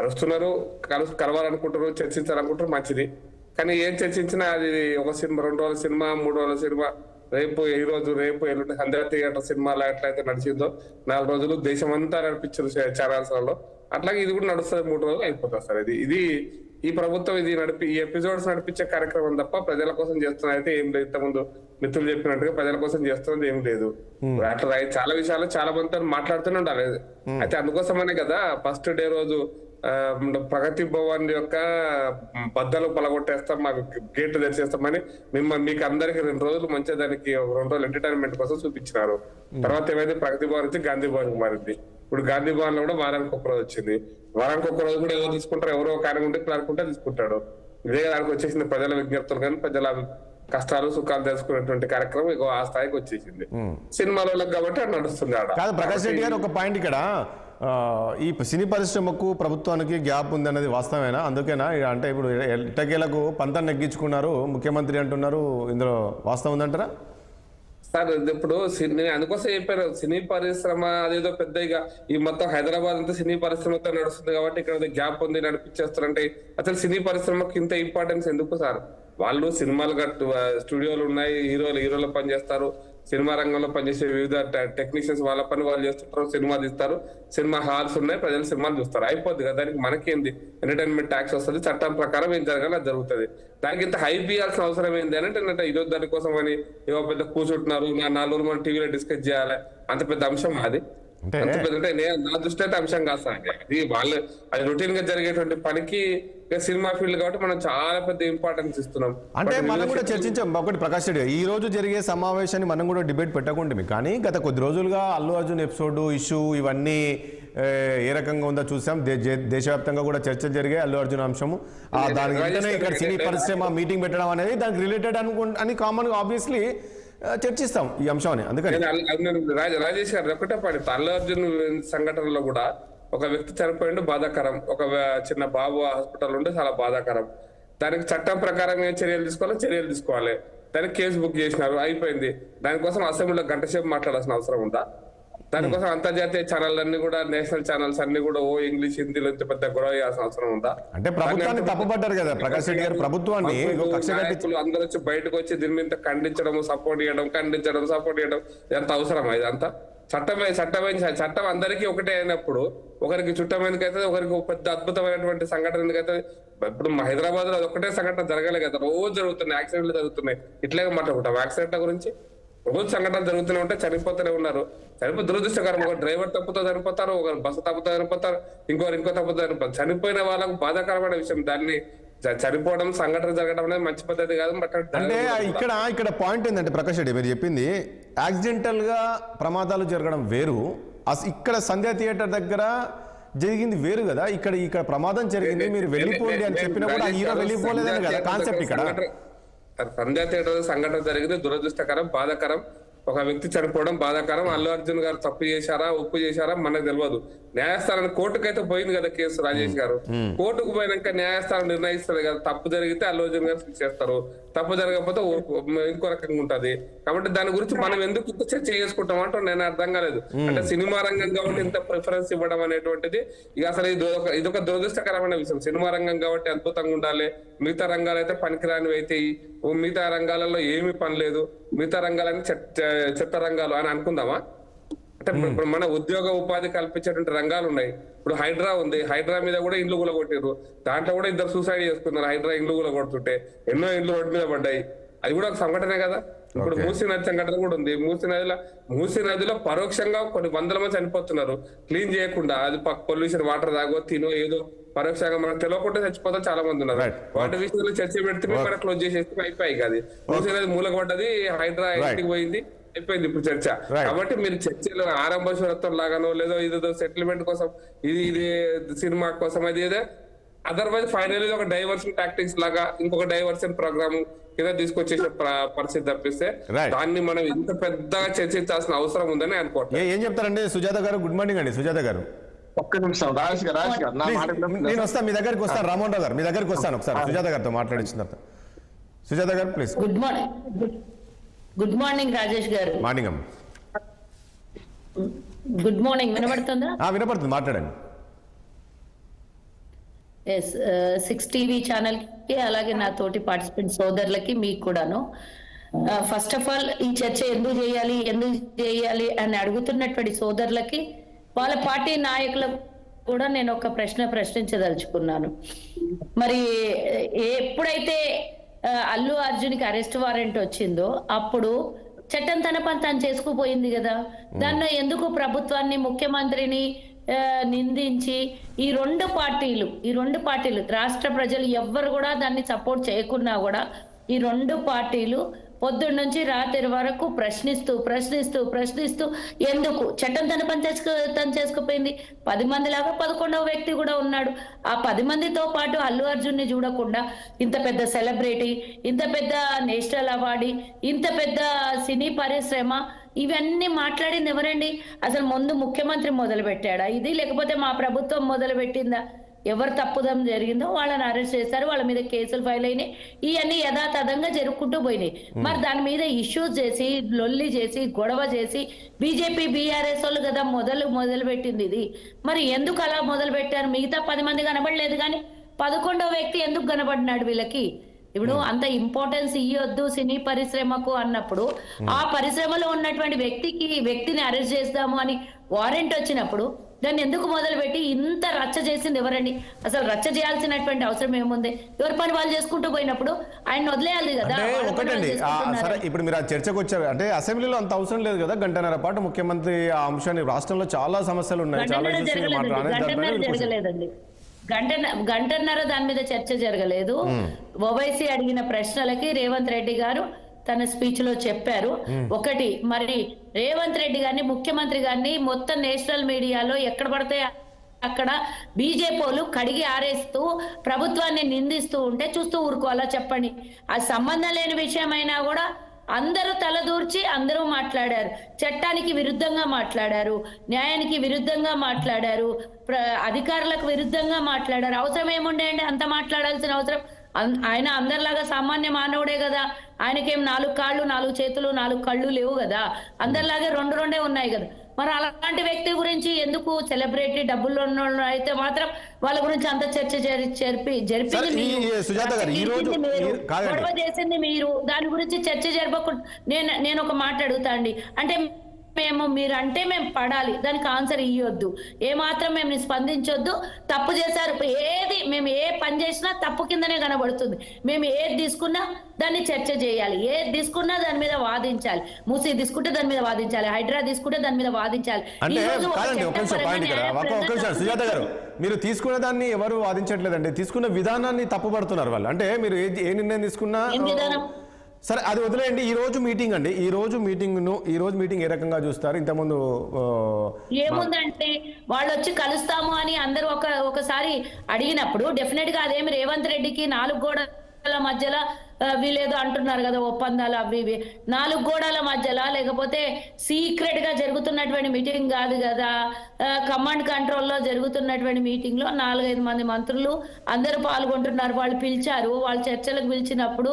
అరుస్తున్నారు, కలవాలనుకుంటారు, చర్చించాలనుకుంటారు, మంచిది. కానీ ఏం చర్చించినా అది ఒక సినిమా, 2 రోజుల సినిమా, 3 రోజుల సినిమా, రేపు ఎల్లుండి సంధ్యా థియేటర్ సినిమాలో ఎట్లయితే నడిచిందో 4 రోజులు దేశమంతా నడిపించారు ఛానల్స్లలో, అట్లాగే ఇది కూడా నడుస్తుంది, 3 రోజులు అయిపోతుంది సార్. ఇది ఈ ప్రభుత్వం ఈ ఎపిసోడ్స్ నడిపించే కార్యక్రమం తప్ప ప్రజల కోసం చేస్తున్నది అయితే ఏం లేదు. ఇంతకుముందు మిత్రులు చెప్పినట్టుగా ప్రజల కోసం చేస్తున్నది ఏం లేదు. అట్లా చాలా విషయాలు చాలా మందితో మాట్లాడుతూనే ఉండాలి. అయితే అందుకోసమనే కదా ఫస్ట్ డే రోజు ప్రగతి భవన్ యొక్క బద్దలు పలగొట్టేస్తాం, మాకు గేట్లు తెరిచేస్తామని మీకు అందరికి 2 రోజులు మంచిగా దానికి 2 రోజులు ఎంటర్టైన్మెంట్ కోసం చూపించినారు. తర్వాత ఏమైతే ప్రగతి భవన్ నుంచి గాంధీ భవన్ కు మారింది. ఇప్పుడు గాంధీ భవన్ లో కూడా వారానికి 1 రోజు వచ్చింది. వారానికి 1 రోజు కూడా ఎవరు తీసుకుంటారు, ఎవరో ఒక ఆయన ఉంటే క్లర్క్ ఉంటే తీసుకుంటాడు. ఇదే దానికి వచ్చేసింది ప్రజల విజ్ఞప్తులు కానీ ప్రజల కష్టాలు సుఖాలు తెలుసుకునేటువంటి కార్యక్రమం ఇక ఆ స్థాయికి వచ్చేసింది సినిమాలో కాబట్టి అది నడుస్తుంది. కాదు ప్రకాష్ రెడ్డి గారు, ఒక పాయింట్ ఇక్కడ ఈ సినీ పరిశ్రమకు ప్రభుత్వానికి గ్యాప్ ఉంది అనేది వాస్తవేనా? అందుకేనా అంటే ఇప్పుడు ఎట్టకేలకు పంతం నెగ్గించుకున్నారు ముఖ్యమంత్రి అంటున్నారు, ఇందులో వాస్తవం ఉందంటారా? సార్ ఇప్పుడు నేను అందుకోసం చెప్పాను, సినీ పరిశ్రమ అదేదో పెద్ద ఇక ఈ మొత్తం హైదరాబాద్ అంతా సినీ పరిశ్రమతో నడుస్తుంది కాబట్టి ఇక్కడ గ్యాప్ ఉంది నడిపించేస్తారంటే అసలు సినీ పరిశ్రమకు ఇంత ఇంపార్టెన్స్ ఎందుకు సార్? వాళ్ళు సినిమాలు స్టూడియోలు ఉన్నాయి, హీరోలు పనిచేస్తారు, సినిమా రంగంలో పనిచేసే వివిధ టెక్నీషియన్స్ వాళ్ళ పని వాళ్ళు చేస్తుంటారు, సినిమా తీస్తారు, సినిమా హాల్స్ ఉన్నాయి, ప్రజలు సినిమాలు చూస్తారు, అయిపోద్ది కదా. దానికి మనకేంది ఎంటర్టైన్మెంట్ ట్యాక్స్ వస్తుంది, చట్టం ప్రకారం ఏం జరగాలి అది జరుగుతుంది. దానికి ఇంత హైప్ ఇవ్వాల్సిన అవసరం ఏంది అంటే ఇదో దానికోసం అని ఏవో పెద్ద కూర్చుంటున్నారు, 4 మంది టీవీలో డిస్కస్ చేయాలి, అంత పెద్ద అంశం అది. అంటే నా దృష్టి అయితే అంశం కాదు సార్. అది రొటీన్ గా జరిగేటువంటి పనికి సినిమా ఫీల్డ్ కాబట్టి మనం చాలా పెద్ద ఇంపార్టెన్స్ ఇస్తున్నాం. అంటే మనం కూడా చర్చించాం ఒకటి ప్రకాష్ రెడ్డి, ఈ రోజు జరిగే సమావేశాన్ని మనం కూడా డిబేట్ పెట్టకుండా, కానీ గత కొద్ది రోజులుగా అల్లు అర్జున్ ఎపిసోడ్ ఇష్యూ ఇవన్నీ ఏ రకంగా ఉందో చూసాం. దేశవ్యాప్తంగా కూడా చర్చలు జరిగాయి అల్లు అర్జున్ అంశము. దానికి వెంటనే ఇక్కడ సినీ పరిశ్రమ మీటింగ్ పెట్టడం అనేది దానికి రిలేటెడ్ అని కామన్ గా ఆబ్వియస్లీ చర్చిస్తాం ఈ అంశాన్ని. అందుకని రాజేష్ గారు ఒకటే పాడి, అల్లు అర్జున్ సంఘటనలో కూడా ఒక వ్యక్తి చనిపోయిండు, బాధాకరం. ఒక చిన్న బాబు హాస్పిటల్ ఉంటే చాలా బాధాకరం. దానికి చట్టం ప్రకారం ఏం చర్యలు తీసుకోవాలి. దానికి కేసు బుక్ చేసినారు, అయిపోయింది. దానికోసం అసెంబ్లీలో 1 గంట సేపు మాట్లాడాల్సిన అవసరం ఉందా? దానికోసం అంతర్జాతీయ ఛానల్ అన్ని కూడా, నేషనల్ ఛానల్స్ అన్ని కూడా ఇంగ్లీష్ హిందీలో పెద్ద గొడవ చేయాల్సిన అవసరం ఉందా? అంటే ప్రభుత్వాన్ని తప్పుపడ్డారు కదా ప్రకాష్ రెడ్డి గారు, ప్రభుత్వాన్ని అందరూ వచ్చి బయటకు వచ్చి దీని మీద ఖండించడం, సపోర్ట్ చేయడం ఎంత అవసరం? ఇదంతా చట్టం అందరికీ ఒకటే అయినప్పుడు ఒకరికి చుట్టం ఎందుకైతే, ఒకరికి పెద్ద అద్భుతమైనటువంటి సంఘటన ఎందుకైతే? ఇప్పుడు హైదరాబాద్ లో ఒకటే సంఘటన జరగాలి కదా, రోజు జరుగుతున్నాయి, యాక్సిడెంట్లు జరుగుతున్నాయి. ఇట్లాగే మాట్లాడుకుంటాం యాక్సిడెంట్ల గురించి. రోజు సంఘటనలు జరుగుతూనే ఉంటే చనిపోతూనే ఉన్నారు. దురదృష్టకరం. ఒక డ్రైవర్ తప్పుతో చనిపోతారు, ఒక బస్సు తప్పుతో చనిపోతారు, ఇంకో తప్పుతో చనిపోతారు. చనిపోయిన వాళ్ళకు బాధాకరమైన విషయం. దాన్ని చనిపోవడం, సంఘటన జరగడం అనేది మంచి పద్ధతి కాదు. అంటే ఇక్కడ పాయింట్ ఏంటంటే ప్రకాష్ రెడ్డి మీరు చెప్పింది, యాక్సిడెంటల్ గా ప్రమాదాలు జరగడం వేరు, ఇక్కడ సంధ్యా థియేటర్ దగ్గర జరిగింది వేరు కదా. ఇక్కడ ప్రమాదం జరిగింది, మీరు వెళ్ళిపోండి అని చెప్పినా కూడా హీరో వెళ్ళిపోలేదని కదా కాన్సెప్ట్. ఇక్కడ సంధ్యా థియేటర్ సంఘటన జరిగింది, దురదృష్టకరం, బాధాకరం. ఒక వ్యక్తి చనిపోవడం బాధాకరం. అల్లు అర్జున్ గారు తప్పు చేశారా, ఒప్పు చేశారా మనకు తెలియదు. న్యాయస్థానం కోర్టుకైతే పోయింది కదా కేసు. రాజేష్ గారు కోర్టుకు పోయినాక న్యాయస్థానం నిర్ణయిస్తుంది కదా. తప్పు జరిగితే అల్లు అర్జున్ గారు శిక్ష చేస్తారు, తప్పు జరగకపోతే ఇంకో రకంగా ఉంటది. కాబట్టి దాని గురించి మనం ఎందుకు ఇంత చర్చ చేసుకుంటాం అంటే నేను అర్థం కాలేదు. అంటే సినిమా రంగం కాబట్టి ఇంత ప్రిఫరెన్స్ ఇవ్వడం అనేటువంటిది ఇక అసలు ఇదొక దురదృష్టకరమైన విషయం. సినిమా రంగం కాబట్టి అద్భుతంగా ఉండాలి, మిగతా రంగాలు అయితే పనికిరానివి అయితే, మిగతా రంగాలలో ఏమి పని లేదు, మిగతా రంగాలని చెత్త రంగాలు అని అనుకుందామా? అంటే ఇప్పుడు మన ఉద్యోగ ఉపాధి కల్పించేటువంటి రంగాలు ఉన్నాయి. ఇప్పుడు హైడ్రా ఉంది, హైడ్రా మీద కూడా ఇండ్లు కూలగొట్టారు. దాంట్లో కూడా 2 సూసైడ్ చేసుకున్నారు. హైడ్రా ఇండ్లు కూలగొడుతుంటే ఎన్నో ఇండ్లు రోడ్డు మీద పడ్డాయి. అది కూడా ఒక సంఘటనే కదా. ఇప్పుడు మూసీ నది సంఘటన కూడా ఉంది. మూసీ నదిలో పరోక్షంగా కొన్ని 100 మంది చనిపోతున్నారు క్లీన్ చేయకుండా. అది పొల్యూషన్, వాటర్ తాగో తినో ఏదో పరోక్షంగా మనకు తెలియకుండా చచ్చిపోతాం చాలా మంది ఉన్నారు. వాటి విషయంలో చర్చ పెడితే మనం క్లోజ్ చేసేస్తే అయిపోయి కాదు. మూసీ నది మూలగొడ్డది, హైడ్రా ఇంటికి పోయింది, అయిపోయింది ఇప్పుడు చర్చ. కాబట్టి మీరు చర్చలు ఆరంభశూరత్వం లాగానో లేదో ఇదేదో సెటిల్మెంట్ కోసం, ఇది సినిమా కోసం, అది ఏదో అదర్వైజ్ ఫైనల్ ఒక డైవర్షన్ టాక్టిక్స్ లాగా ఇంకొక డైవర్షన్ ప్రోగ్రామ్ కింద తీసుకొచ్చేసే పరిస్థితి తప్పిస్తే దాన్ని మనం ఇంత పెద్దగా చర్చించాల్సిన అవసరం ఉందని అనుకోవట్లేదు. ఏం చెప్తారండి సుజాత గారు? గుడ్ మార్నింగ్ అండి సుజాత గారు. ఒక్క నిమిషం రాజేష్ గారు నేను వస్తాను, మీ దగ్గరికి వస్తాను. రామోహన్ రావు గారు మీ దగ్గరికి వస్తాను, ఒకసారి సుజాత గారితో మాట్లాడించిన తర్వాత. సుజాత గారు ప్లీజ్. గుడ్ మార్నింగ్ రాజేష్ గారు. మార్నింగ్ అమ్మ. Good morning. వినపడుతుందా? వినపడుతుంది, మాట్లాడండి. ఎస్, 6 టీవీ ఛానల్ కి అలాగే నా తోటి పార్టిసిపెంట్ సోదరులకి మీకు కూడాను. ఫస్ట్ ఆఫ్ ఆల్ ఈ చర్చ ఎందుకు చేయాలి అని అడుగుతున్నటువంటి సోదరులకి, వాళ్ళ పార్టీ నాయకులకు కూడా నేను ఒక ప్రశ్న ప్రశ్నించదలుచుకున్నాను. మరి ఎప్పుడైతే అల్లు అర్జున్కి అరెస్ట్ వారెంట్ వచ్చిందో అప్పుడు చట్టం తన పని తను చేసుకుపోయింది కదా. దాన్ని ఎందుకు ప్రభుత్వాన్ని, ముఖ్యమంత్రిని నిందించి ఈ రెండు పార్టీలు రాష్ట్ర ప్రజలు ఎవ్వరు కూడా దాన్ని సపోర్ట్ చేయకున్నా కూడా ఈ రెండు పార్టీలు పొద్దున్న నుంచి రాత్రి వరకు ప్రశ్నిస్తూ ఎందుకు చట్టం తన పని తను చేసుకుపోయింది. 10 మంది లాగా 11వ వ్యక్తి కూడా ఉన్నాడు. ఆ 10 మందితో పాటు అల్లు అర్జున్ ని చూడకుండా ఇంత పెద్ద సెలబ్రిటీ, ఇంత పెద్ద నేషనల్ అవార్డీ, ఇంత పెద్ద సినీ పరిశ్రమ ఇవన్నీ మాట్లాడింది ఎవరండి? అసలు ముందు ముఖ్యమంత్రి మొదలు పెట్టాడా ఇది, లేకపోతే మా ప్రభుత్వం మొదలు పెట్టిందా? ఎవరు తప్పుదం జరిగిందో వాళ్ళని అరెస్ట్ చేశారు, వాళ్ళ మీద కేసులు ఫైల్ అయినాయి. ఇవన్నీ యథాతథంగా జరుపుకుంటూ పోయినాయి. మరి దాని మీద ఇష్యూస్ చేసి, లొల్లి చేసి, గొడవ చేసి బీజేపీ బీఆర్ఎస్ వాళ్ళు కదా మొదలు పెట్టింది ఇది. మరి ఎందుకు అలా మొదలు పెట్టారు? మిగతా 10 మంది కనబడలేదు కానీ 11వ వ్యక్తి ఎందుకు కనబడినాడు వీళ్ళకి? ఇప్పుడు అంత ఇంపార్టెన్స్ ఇయ్యొద్దు సినీ పరిశ్రమకు అన్నప్పుడు ఆ పరిశ్రమలో ఉన్నటువంటి వ్యక్తిని అరెస్ట్ చేద్దాము అని వారెంట్ వచ్చినప్పుడు దాన్ని ఎందుకు మొదలుపెట్టి ఇంత రచ్చ చేసింది ఎవరండి? అసలు రచ్చ చేయాల్సినటువంటి అవసరం ఏముంది? ఎవరి పని వాళ్ళు చేసుకుంటూ పోయినప్పుడు ఆయన వదిలేయాలి కదా. ఒకటండి, సరే ఇప్పుడు మీరు ఆ చర్చకు వచ్చారు అంటే అసెంబ్లీలో అంత అవసరం లేదు కదా. గంటన్నర పాటు ముఖ్యమంత్రి ఆ అంశాన్ని, రాష్ట్రంలో చాలా సమస్యలు ఉన్నాయి, చాలా జరగలేదండి. గంటన్నర దాని మీద చర్చ జరగలేదు. ఓవైసీ అడిగిన ప్రశ్నలకి రేవంత్ రెడ్డి గారు తన స్పీచ్ లో చెప్పారు. ఒకటి, మరి రేవంత్ రెడ్డి గారిని, ముఖ్యమంత్రి గారిని మొత్తం నేషనల్ మీడియాలో ఎక్కడ పడితే అక్కడ బీజేపీలు కడిగి ఆరేస్తూ ప్రభుత్వాన్ని నిందిస్తూ ఉంటే చూస్తూ ఊరుకోవాలా చెప్పండి? అది సంబంధం లేని విషయమైనా కూడా అందరూ తలదూర్చి అందరూ మాట్లాడారు. చట్టానికి విరుద్ధంగా మాట్లాడారు, న్యాయానికి విరుద్ధంగా మాట్లాడారు, అధికారులకు విరుద్ధంగా మాట్లాడారు. అవసరం ఏముండేయండి అంత మాట్లాడాల్సిన అవసరం? ఆయన అందరిలాగా సామాన్య మానవుడే కదా. ఆయనకేం 4 కాళ్ళు 4 చేతులు 4 కళ్ళు లేవు కదా. అందరిలాగే 2 ఉన్నాయి కదా. మరి అలాంటి వ్యక్తి గురించి ఎందుకు? సెలబ్రిటీ డబ్బులు ఉన్న అయితే మాత్రం వాళ్ళ గురించి అంత చర్చ జరిపింది గొడవ చేసింది మీరు. దాని గురించి చర్చ జరపకుండా నేను ఒక మాట అడుగుతా అండి. అంటే మేము పడాలి, దానికి ఆన్సర్ ఇవ్వద్దు, ఏమాత్రం మేము స్పందించొద్దు. తప్పు చేశారు, మేము ఏ పని చేసినా తప్పు కిందనే కనబడుతుంది. మేము ఏది తీసుకున్నా దాన్ని చర్చ చేయాలి, ఏది తీసుకున్నా దాని మీద వాదించాలి. మూసీ తీసుకుంటే దాని మీద వాదించాలి, హైడ్రా తీసుకుంటే దాని మీద వాదించాలి. సుజాత గారు, మీరు తీసుకునే దాన్ని ఎవరు వాదించట్లేదండి, తీసుకున్న విధానాన్ని తప్పుపడుతున్నారు వాళ్ళు. అంటే మీరు ఏ నిర్ణయం తీసుకున్నా సరే అది వదిలేయండి. ఈ రోజు మీటింగ్ అండి, ఈ రోజు మీటింగ్ ఏ రకంగా చూస్తారు? ఇంతకుముందు ఏముందంటే వాళ్ళు వచ్చి కలుస్తాము అని అందరూ ఒకసారి అడిగినప్పుడు డెఫినెట్ గా అదేమి రేవంత్ రెడ్డికి 4 గోడల మధ్యలో వీళ్ళేదో అంటున్నారు కదా ఒప్పందాలు అవి ఇవి, 4 గోడల మధ్యలో లేకపోతే సీక్రెట్ గా జరుగుతున్నటువంటి మీటింగ్ కాదు కదా. కమాండ్ కంట్రోల్లో జరుగుతున్నటువంటి మీటింగ్ లో 4-5 మంది మంత్రులు అందరూ పాల్గొంటున్నారు. వాళ్ళు పిలిచారు, వాళ్ళు చర్చలకు పిలిచినప్పుడు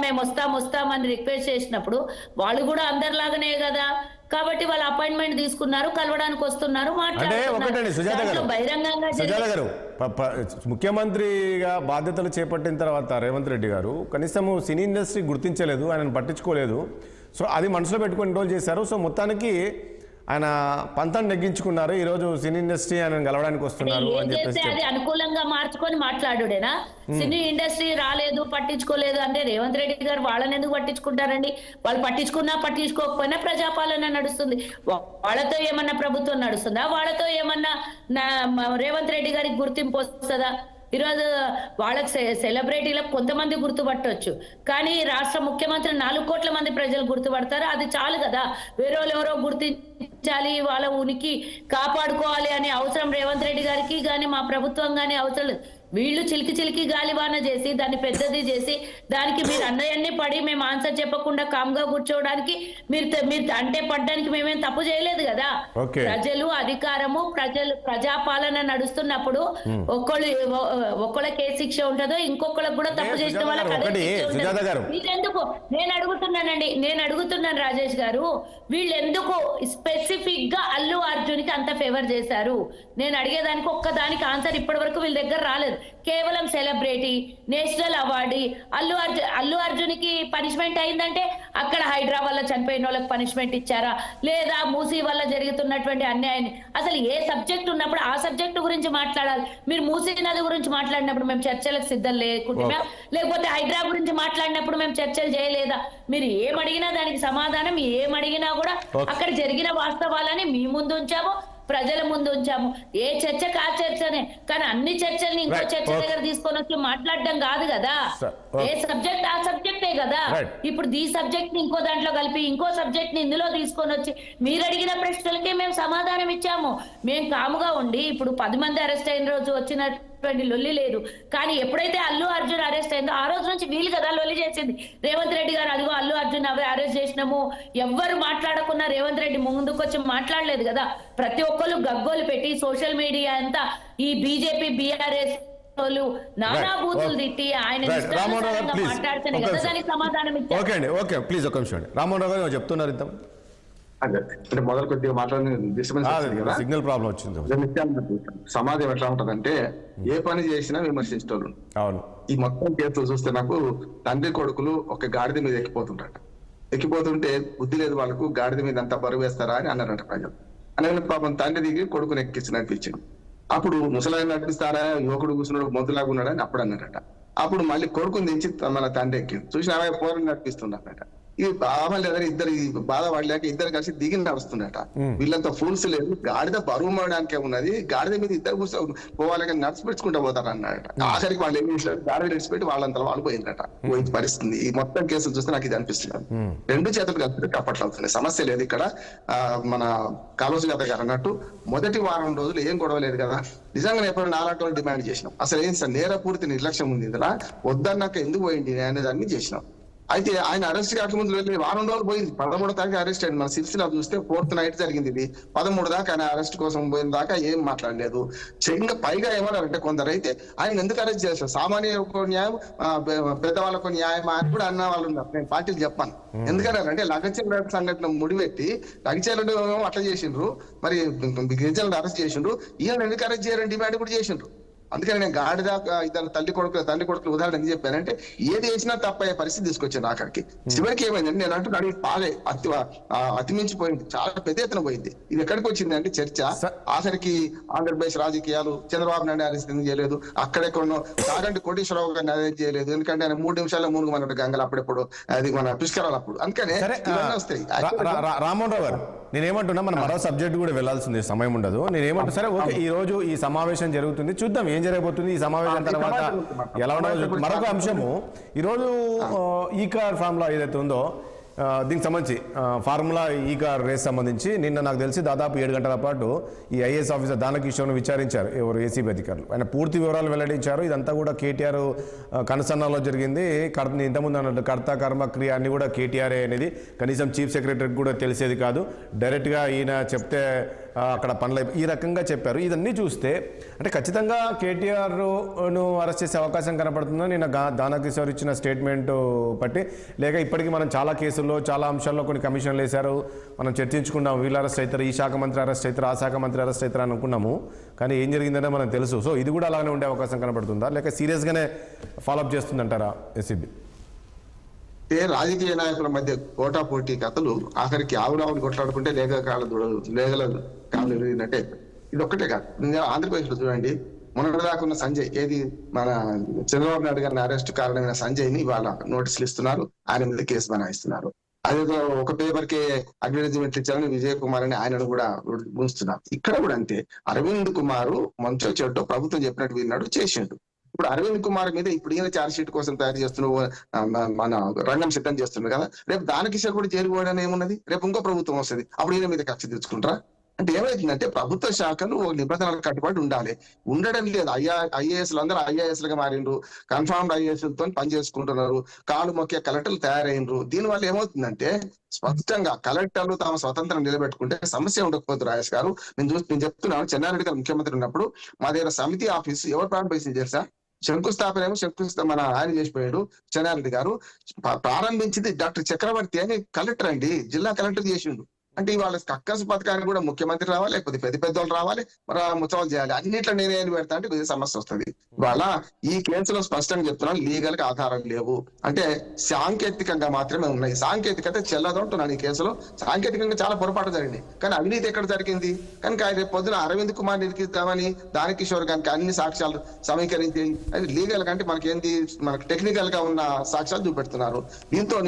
మేము వస్తాం అని రిక్వెస్ట్ చేసినప్పుడు వాళ్ళు కూడా అందరిలాగానే కదా. కాబట్టి వాళ్ళు అపాయింట్మెంట్ తీసుకున్నారు, కలవడానికి వస్తున్నారు, మాట్లాడుతున్నారు బహిరంగంగా. ముఖ్యమంత్రిగా బాధ్యతలు చేపట్టిన తర్వాత రేవంత్ రెడ్డి గారు కనీసం సినీ ఇండస్ట్రీ గుర్తించలేదు, ఆయనను పట్టించుకోలేదు. సో అది మనసులో పెట్టుకుని రోజు చేశారు. సో మొత్తానికి ఆయన పంతం నెగ్గించుకున్నారు. ఈ రోజు సినీ ఇండస్ట్రీ ఆయన కలవడానికి వస్తున్నారు అని చెప్పేసి అది అనుకూలంగా మార్చుకొని మాట్లాడుడేనా? సినీ ఇండస్ట్రీ రాలేదు, పట్టించుకోలేదు అంటే రేవంత్ రెడ్డి గారు వాళ్ళని ఎందుకు పట్టించుకుంటారండి? వాళ్ళు పట్టించుకున్నా పట్టించుకోకపోయినా ప్రజాపాలన నడుస్తుంది. వాళ్ళతో ఏమన్నా ప్రభుత్వం నడుస్తుందా? వాళ్ళతో ఏమన్నా రేవంత్ రెడ్డి గారికి గుర్తింపు వస్తుందా? ఈరోజు వాళ్ళకి సెలబ్రిటీలకు కొంతమంది గుర్తుపట్టవచ్చు, కానీ రాష్ట్ర ముఖ్యమంత్రి 4 కోట్ల మంది ప్రజలు గుర్తుపడతారు. అది చాలు కదా. వేరే వాళ్ళు ఎవరో గుర్తించాలి, వాళ్ళ ఉనికి కాపాడుకోవాలి అనే అవసరం రేవంత్ రెడ్డి గారికి కానీ మా ప్రభుత్వం కానీ అవసరం లేదు. వీళ్ళు చిలికి గాలివాన చేసి దాన్ని పెద్దది చేసి దానికి మీరు అన్నయన్ని పడి మేము ఆన్సర్ చెప్పకుండా కామ్గా కూర్చోవడానికి మీరు అంటే పడ్డానికి మేమేం తప్పు చేయలేదు కదా. ప్రజలు అధికారము ప్రజాపాలన నడుస్తున్నప్పుడు ఒక్కళ్ళకి ఏ శిక్ష ఉంటుందో ఇంకొకళ్ళకి కూడా తప్పు చేసిన వాళ్ళకి మీరెందుకు? నేను అడుగుతున్నాను రాజేష్ గారు, వీళ్ళు ఎందుకు స్పెసిఫిక్ గా అల్లు అర్జున్ కి అంత ఫేవర్ చేశారు? నేను అడిగేదానికి ఒక్కదానికి ఆన్సర్ ఇప్పటి వరకు వీళ్ళ దగ్గర రాలేదు. కేవలం సెలబ్రిటీ, నేషనల్ అవార్డు. అల్లు అర్జున్కి పనిష్మెంట్ అయిందంటే అక్కడ హైడ్రా వల్ల చనిపోయిన వాళ్ళకి పనిష్మెంట్ ఇచ్చారా, లేదా మూసీ వల్ల జరుగుతున్నటువంటి అన్యాయాన్ని, అసలు ఏ సబ్జెక్ట్ ఉన్నప్పుడు ఆ సబ్జెక్ట్ గురించి మాట్లాడాలి. మీరు మూసీ నది గురించి మాట్లాడినప్పుడు మేము చర్చలకు సిద్ధం లేకుంటున్నా, లేకపోతే హైడ్రా గురించి మాట్లాడినప్పుడు మేము చర్చలు చేయలేదా? మీరు ఏమడిగినా దానికి సమాధానం, ఏమడిగినా కూడా అక్కడ జరిగిన వాస్తవాలని మీ ముందు ఉంచాము, ప్రజల ముందు ఉంచాము. ఏ చర్చకు ఆ చర్చనే, కానీ అన్ని చర్చల్ని ఇంకో చర్చ దగ్గర తీసుకొని వచ్చి మాట్లాడడం కాదు కదా. ఏ సబ్జెక్ట్ ఆ సబ్జెక్టే కదా. ఇప్పుడు ఈ సబ్జెక్ట్ ని ఇంకో దాంట్లో కలిపి ఇంకో సబ్జెక్ట్ ని ఇందులో తీసుకొని వచ్చి మీరు అడిగిన ప్రశ్నలకే మేము సమాధానం ఇచ్చాము. మేము కాముగా ఉండి ఇప్పుడు 10 మంది అరెస్ట్ అయిన రోజు వచ్చినటువంటి లొల్లి లేదు, కానీ ఎప్పుడైతే అల్లు అర్జున్ అరెస్ట్ అయిందో ఆ రోజు నుంచి వీళ్ళు కదా లొల్లి చేసింది. రేవంత్ రెడ్డి గారు అదిగో అల్లు అర్జున్ అరెస్ట్ చేసినాము, ఎవ్వరు మాట్లాడకున్నా రేవంత్ రెడ్డి ముందుకు వచ్చి మాట్లాడలేదు కదా. ప్రతి ఒక్కరు గగ్గోలు పెట్టి సోషల్ మీడియా అంతా ఈ బీజేపీ బీఆర్ఎస్ నానా బూతులు తిట్టి ఆయన మాట్లాడితేనే కదా దానికి సమాధానం ఇచ్చారు. ఓకే అండి, ఓకే ప్లీజ్ ఒక నిమిషం అండి. రామ్మోహన్ రావు గారు చెప్తున్నారు ఇద్దాం. అదే అంటే మొదలు కొద్దిగా మాట్లాడిన డిస్టర్బెన్స్ సిగ్నల్ ప్రాబ్లం వచ్చింది. సమాజం ఎట్లా ఉంటదంటే ఏ పని చేసినా విమర్శించేవాళ్ళు. అవును, ఈ మొత్తం కేసులు చూస్తే నాకు తండ్రి కొడుకులు ఒక గాడిద మీద ఎక్కిపోతుంటారట. ఎక్కిపోతుంటే బుద్ధి లేదు వాళ్ళకు, గాడిద మీద అంతా బరువు వేస్తారా అని అన్నారంట ప్రజలు. అనే పాపం తండ్రి దిగి కొడుకుని ఎక్కించి నడిపించింది. అప్పుడు ముసలాయన నడిపిస్తారా, యువకుడు కూర్చున్నాడు మొద్దులాగా ఉన్నాడని అప్పుడు అన్నారట. అప్పుడు మళ్ళీ కొడుకుని దించి మన తండ్రి ఎక్కింది. చూసిన పోరని నడిపిస్తున్నారట. ఇది బాగా లేదని ఇద్దరు బాధ పడలేక ఇద్దరు కలిసి దిగి నడుస్తున్నట. వీళ్ళంతా ఫూల్స్ లేదు, గాడిద బరువు మోయడానికే ఉన్నది, గాడిద మీద ఇద్దరు కూర్చొని పోవాలి కానీ నడిచిపెట్టుకుంటూ పోతారు అన్నారట. ఆఖరికి వాళ్ళు ఏం చేశారు, గాడిద నడిచిపెట్టి వాళ్ళంతా వాళ్ళు పోయిందట. పోయింది పరిస్థితి. ఈ మొత్తం కేసులు చూస్తే నాకు ఇది అనిపిస్తున్నారు. రెండు చేతులు కలిపి అప్పట్లో అవుతున్నాయి. సమస్య లేదు ఇక్కడ. మన కాళోజీ గారు గారు అన్నట్టు మొదటి వారం రోజులు ఏం గొడవ లేదు కదా. నిజంగా ఎప్పుడు నాలాంటి వాళ్ళు డిమాండ్ చేసినాం. అసలు ఏం సార్ నేరపూర్తి నిర్లక్ష్యం ఉంది ఇందులో, వద్దన్నాక ఎందుకు పోయింది అనేది అన్ని చేసినాం. అయితే ఆయన అరెస్ట్ కాకముందు వెళ్ళి వారం రోజులు పోయింది. 13వ తారీఖు అరెస్ట్ అయింది. మన సిరిసిల్ల చూస్తే 4th నైట్ జరిగింది ఇది. 13 దాకా ఆయన అరెస్ట్ కోసం పోయిన దాకా ఏం మాట్లాడలేదు. ఇంకా పైగా ఏమన్నారంటే కొందరు అయితే ఆయన ఎందుకు అరెస్ట్ చేస్తారు, సామాన్యులకు న్యాయం పెద్దవాళ్ళకు న్యాయం అని కూడా అన్న వాళ్ళు ఉన్నారు. నేను పార్టీలు చెప్పాను ఎందుకన్నారంటే లగచర్ల సంఘటన ముడిపెట్టి లగచర్లు అట్లా చేసిండ్రు, మరి గిరిజనులు అరెస్ట్ చేసిండ్రు, ఈయన ఎందుకు అరెస్ట్ చేయాలని డిమాండ్ కూడా చేసిండ్రు. అందుకని నేను గాడిద ఇద్దరు తల్లి కొడుకులు ఉదాహరణ ఎందుకు చెప్పానంటే ఏది చేసినా తప్పయ్యే పరిస్థితి తీసుకొచ్చాను. ఆఖరికి చివరికి ఏమైందంటే నేను అంటున్నాను పాలే అతిమించిపోయింది, చాలా పెద్ద ఎత్తున పోయింది. ఇది ఎక్కడికి వచ్చింది అంటే చర్చ ఆఖరికి ఆంధ్రప్రదేశ్ రాజకీయాలు చంద్రబాబు నాయుడు అరెస్ట్ ఎందుకు చేయలేదు, అక్కడే కొన్ని కాగంటి కోటేశ్వరరావు గారిని అరెస్ట్ చేయలేదు, ఎందుకంటే ఆయన 3 నిమిషాల్లో మూనుగమన్నాడు గంగలు అప్పుడెప్పుడు, అది మన పుష్కరాలు అప్పుడు. అందుకనే ఇవన్నీ వస్తాయి. రామ్మోహన్ రావు గారు నేనేమంటున్నా, మనం మరో సబ్జెక్ట్ కూడా వెళ్లాల్సింది, సమయం ఉండదు. నేనేమంటున్నా సరే ఓకే, ఈ రోజు ఈ సమావేశం జరుగుతుంది, చూద్దాం ఏం జరగబోతుంది ఈ సమావేశం తర్వాత ఎలా ఉండదు. మరొక అంశము, ఈరోజు ఈ కార్ ఫార్ములా ఏదైతే ఉందో దీనికి సంబంధించి ఫార్ములా ఈ కార్ రేస్ సంబంధించి నిన్న నాకు తెలిసి దాదాపు 7 గంటల పాటు ఈ ఐఏఎస్ ఆఫీసర్ దానకిషోర్ను విచారించారు ఎవరు ఏసీబీ అధికారులు. ఆయన పూర్తి వివరాలు వెల్లడించారు. ఇదంతా కూడా కేటీఆర్ కనుసన్నలో జరిగింది. ఇంతకుముందు అన్నట్టు కర్త కర్మ క్రియ అన్ని కూడా కేటీఆర్ అనేది కనీసం చీఫ్ సెక్రటరీకి కూడా తెలిసేది కాదు. డైరెక్ట్గా ఈయన చెప్తే అక్కడ పనులు ఈ రకంగా చెప్పారు. ఇదన్నీ చూస్తే అంటే ఖచ్చితంగా కేటీఆర్ను అరెస్ట్ చేసే అవకాశం కనపడుతుందని నిన్న దానకిషోర్ ఇచ్చిన స్టేట్మెంట్ బట్టి, లేక ఇప్పటికీ మనం చాలా కేసుల్లో చాలా అంశాల్లో కొన్ని కమిషన్లు వేశారు, మనం చర్చించుకున్నాం, వీళ్ళు అరెస్ట్ అవుతారు, ఈ శాఖ మంత్రి అరెస్ట్ అవుతారు, ఆ శాఖ మంత్రి అరెస్ట్ అవుతారు అనుకున్నాము, కానీ ఏం జరిగిందనే మనకు తెలుసు. సో ఇది కూడా అలానే ఉండే అవకాశం కనపడుతుందా, లేక సీరియస్గానే ఫాలోఅప్ చేస్తుందంటారా ఎస్సీబీ? రాజకీయ నాయకుల మధ్య పోటీ కథలు ఆఖరికి ఆవురావుని కొట్లాడుకుంటే లేగల కాళ్ళు ఎరిగినట్టే. ఇది ఒక్కటే కాదు, ఆంధ్రప్రదేశ్ లో చూడండి, మొన్నటిదాకున్న సంజయ్ ఏది మన చంద్రబాబు నాయుడు గారిని అరెస్ట్ కారణమైన సంజయ్ ని ఇవాళ నోటీసులు ఇస్తున్నారు, ఆయన మీద కేసు బనాయిస్తున్నారు. అదేదో ఒక పేపర్ కి అగ్రిమెంట్ ఇచ్చారని విజయ్ కుమార్ అని ఆయనను కూడా ఉంచుతున్నారు. ఇక్కడ కూడా అంతే, అరవింద్ కుమార్ మంచో చెడ్డో ప్రభుత్వం చెప్పినట్టు విన్నాడు, చేసిండు. ఇప్పుడు అరవింద్ కుమార్ మీద ఇప్పుడు ఈయన ఛార్జ్ షీట్ కోసం తయారు చేస్తున్న మన రంగం సిద్ధం చేస్తున్నారు కదా, రేపు దానకిషోర్ కూడా చేరిపోవడం ఏమున్నది, రేపు ఇంకో ప్రభుత్వం వస్తుంది, అప్పుడు ఈయన మీద కక్ష తెచ్చుకుంటారా? అంటే ఏమైతుందంటే ప్రభుత్వ శాఖలు నిబంధనలకు కట్టుబడి ఉండాలి, ఉండడం లేదు. ఐఏఎస్లు అందరూ ఐఏఎస్ లుగా మారిండ్రు, కన్ఫర్మ్డ్ ఐఏఎస్లతో పని చేసుకుంటున్నారు, కాలు మొక్కే కలెక్టర్లు తయారైనరు. దీనివల్ల ఏమవుతుందంటే స్పష్టంగా కలెక్టర్లు తమ స్వతంత్రం నిలబెట్టుకుంటే సమస్య ఉండకపోతుంది. రాజేష్ గారు నేను చెప్తున్నాను, చెన్నారెడ్డి గారు ముఖ్యమంత్రి ఉన్నప్పుడు మా దగ్గర సమితి ఆఫీసు ఎవరు ప్రారంభించింది తెలుసా? శంకుస్థాపన మన ఆయన చేసిపోయాడు చెన్నారెడ్డి గారు, ప్రారంభించింది డాక్టర్ చక్రవర్తి అని కలెక్టర్ అండి, జిల్లా కలెక్టర్ చేసిండు. అంటే ఇవాళ కక్కసు పథకానికి కూడా ముఖ్యమంత్రి రావాలి, లేకపోతే పెద్ద పెద్దోళ్ళు రావాలి, మరి ముచ్చవాళ్ళు చేయాలి. అన్నిట్లో నేనేం పెడతా అంటే ఇది సమస్య వస్తుంది. ఇవాళ ఈ కేసులో స్పష్టంగా చెప్తున్నాను, లీగల్ గా ఆధారాలు లేవు, అంటే సాంకేతికంగా మాత్రమే ఉన్నాయి. సాంకేతికత చెల్లదు అంటున్నాను. ఈ కేసులో సాంకేతికంగా చాలా పొరపాటు జరిగింది, కానీ అవినీతి ఎక్కడ జరిగింది కనుక రేపు పొద్దున అరవింద్ కుమార్ నిరికిద్దామని దానకిషోర్ గారికి అన్ని సాక్ష్యాలు సమీకరించి అది లీగల్ కంటే మనకేంది, మనకు టెక్నికల్ గా ఉన్న సాక్ష్యాలు చూపెడుతున్నారు. దీంతో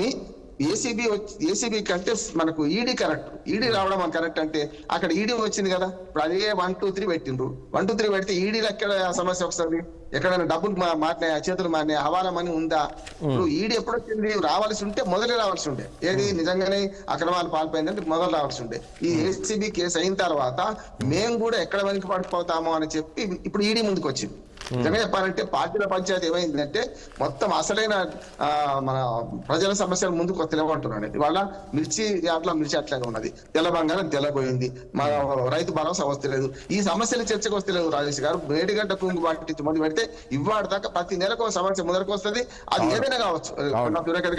ఏసీబీ కంటే మనకు ఈడీ కరెక్ట్. ఈడీ రావడం మన కరెక్ట్ అంటే అక్కడ ఈడీ వచ్చింది కదా, ఇప్పుడు అదే 1, 2, 3 పెట్టిండ్రు. 1, 2, 3 పెడితే ఈడీలో ఎక్కడ సమస్య వస్తుంది? ఎక్కడైనా డబ్బులు మారినాయా, చేతులు మారినాయా, హవాలా మనీ ఉందా? ఇప్పుడు ఈడీ ఎప్పుడు వచ్చింది? రావాల్సి ఉంటే మొదలే రావాల్సి ఉండే, ఏది నిజంగానే అక్రమాలు పాల్పోయిందంటే మొదలు రావాల్సి ఉండే. ఈ ఏసీబీ కేసు అయిన తర్వాత మేము కూడా ఎక్కడ వెనక్కి పడిపోతామో అని చెప్పి ఇప్పుడు ఈడీ ముందుకు వచ్చింది. నిజంగా చెప్పాలంటే పార్టీల పంచాయతీ ఏమైందంటే మొత్తం అసలైన మన ప్రజల సమస్యలు ముందుకు తెలియమంటున్నాడు. ఇవాళ మిర్చి అట్లాగే ఉన్నది, తెల్ల బంగారం తెల్లబోయింది, మన రైతు భరోసా వస్తలేదు, ఈ సమస్యలు చర్చకు వస్తలేదు. రాజేష్ గారు మేడిగడ్డ కుంగు పార్టీ మొదలు పెడితే ఇవాళ దాకా ప్రతి నెలకు సమస్య మొదలకు వస్తుంది. అది ఏదైనా కావచ్చు,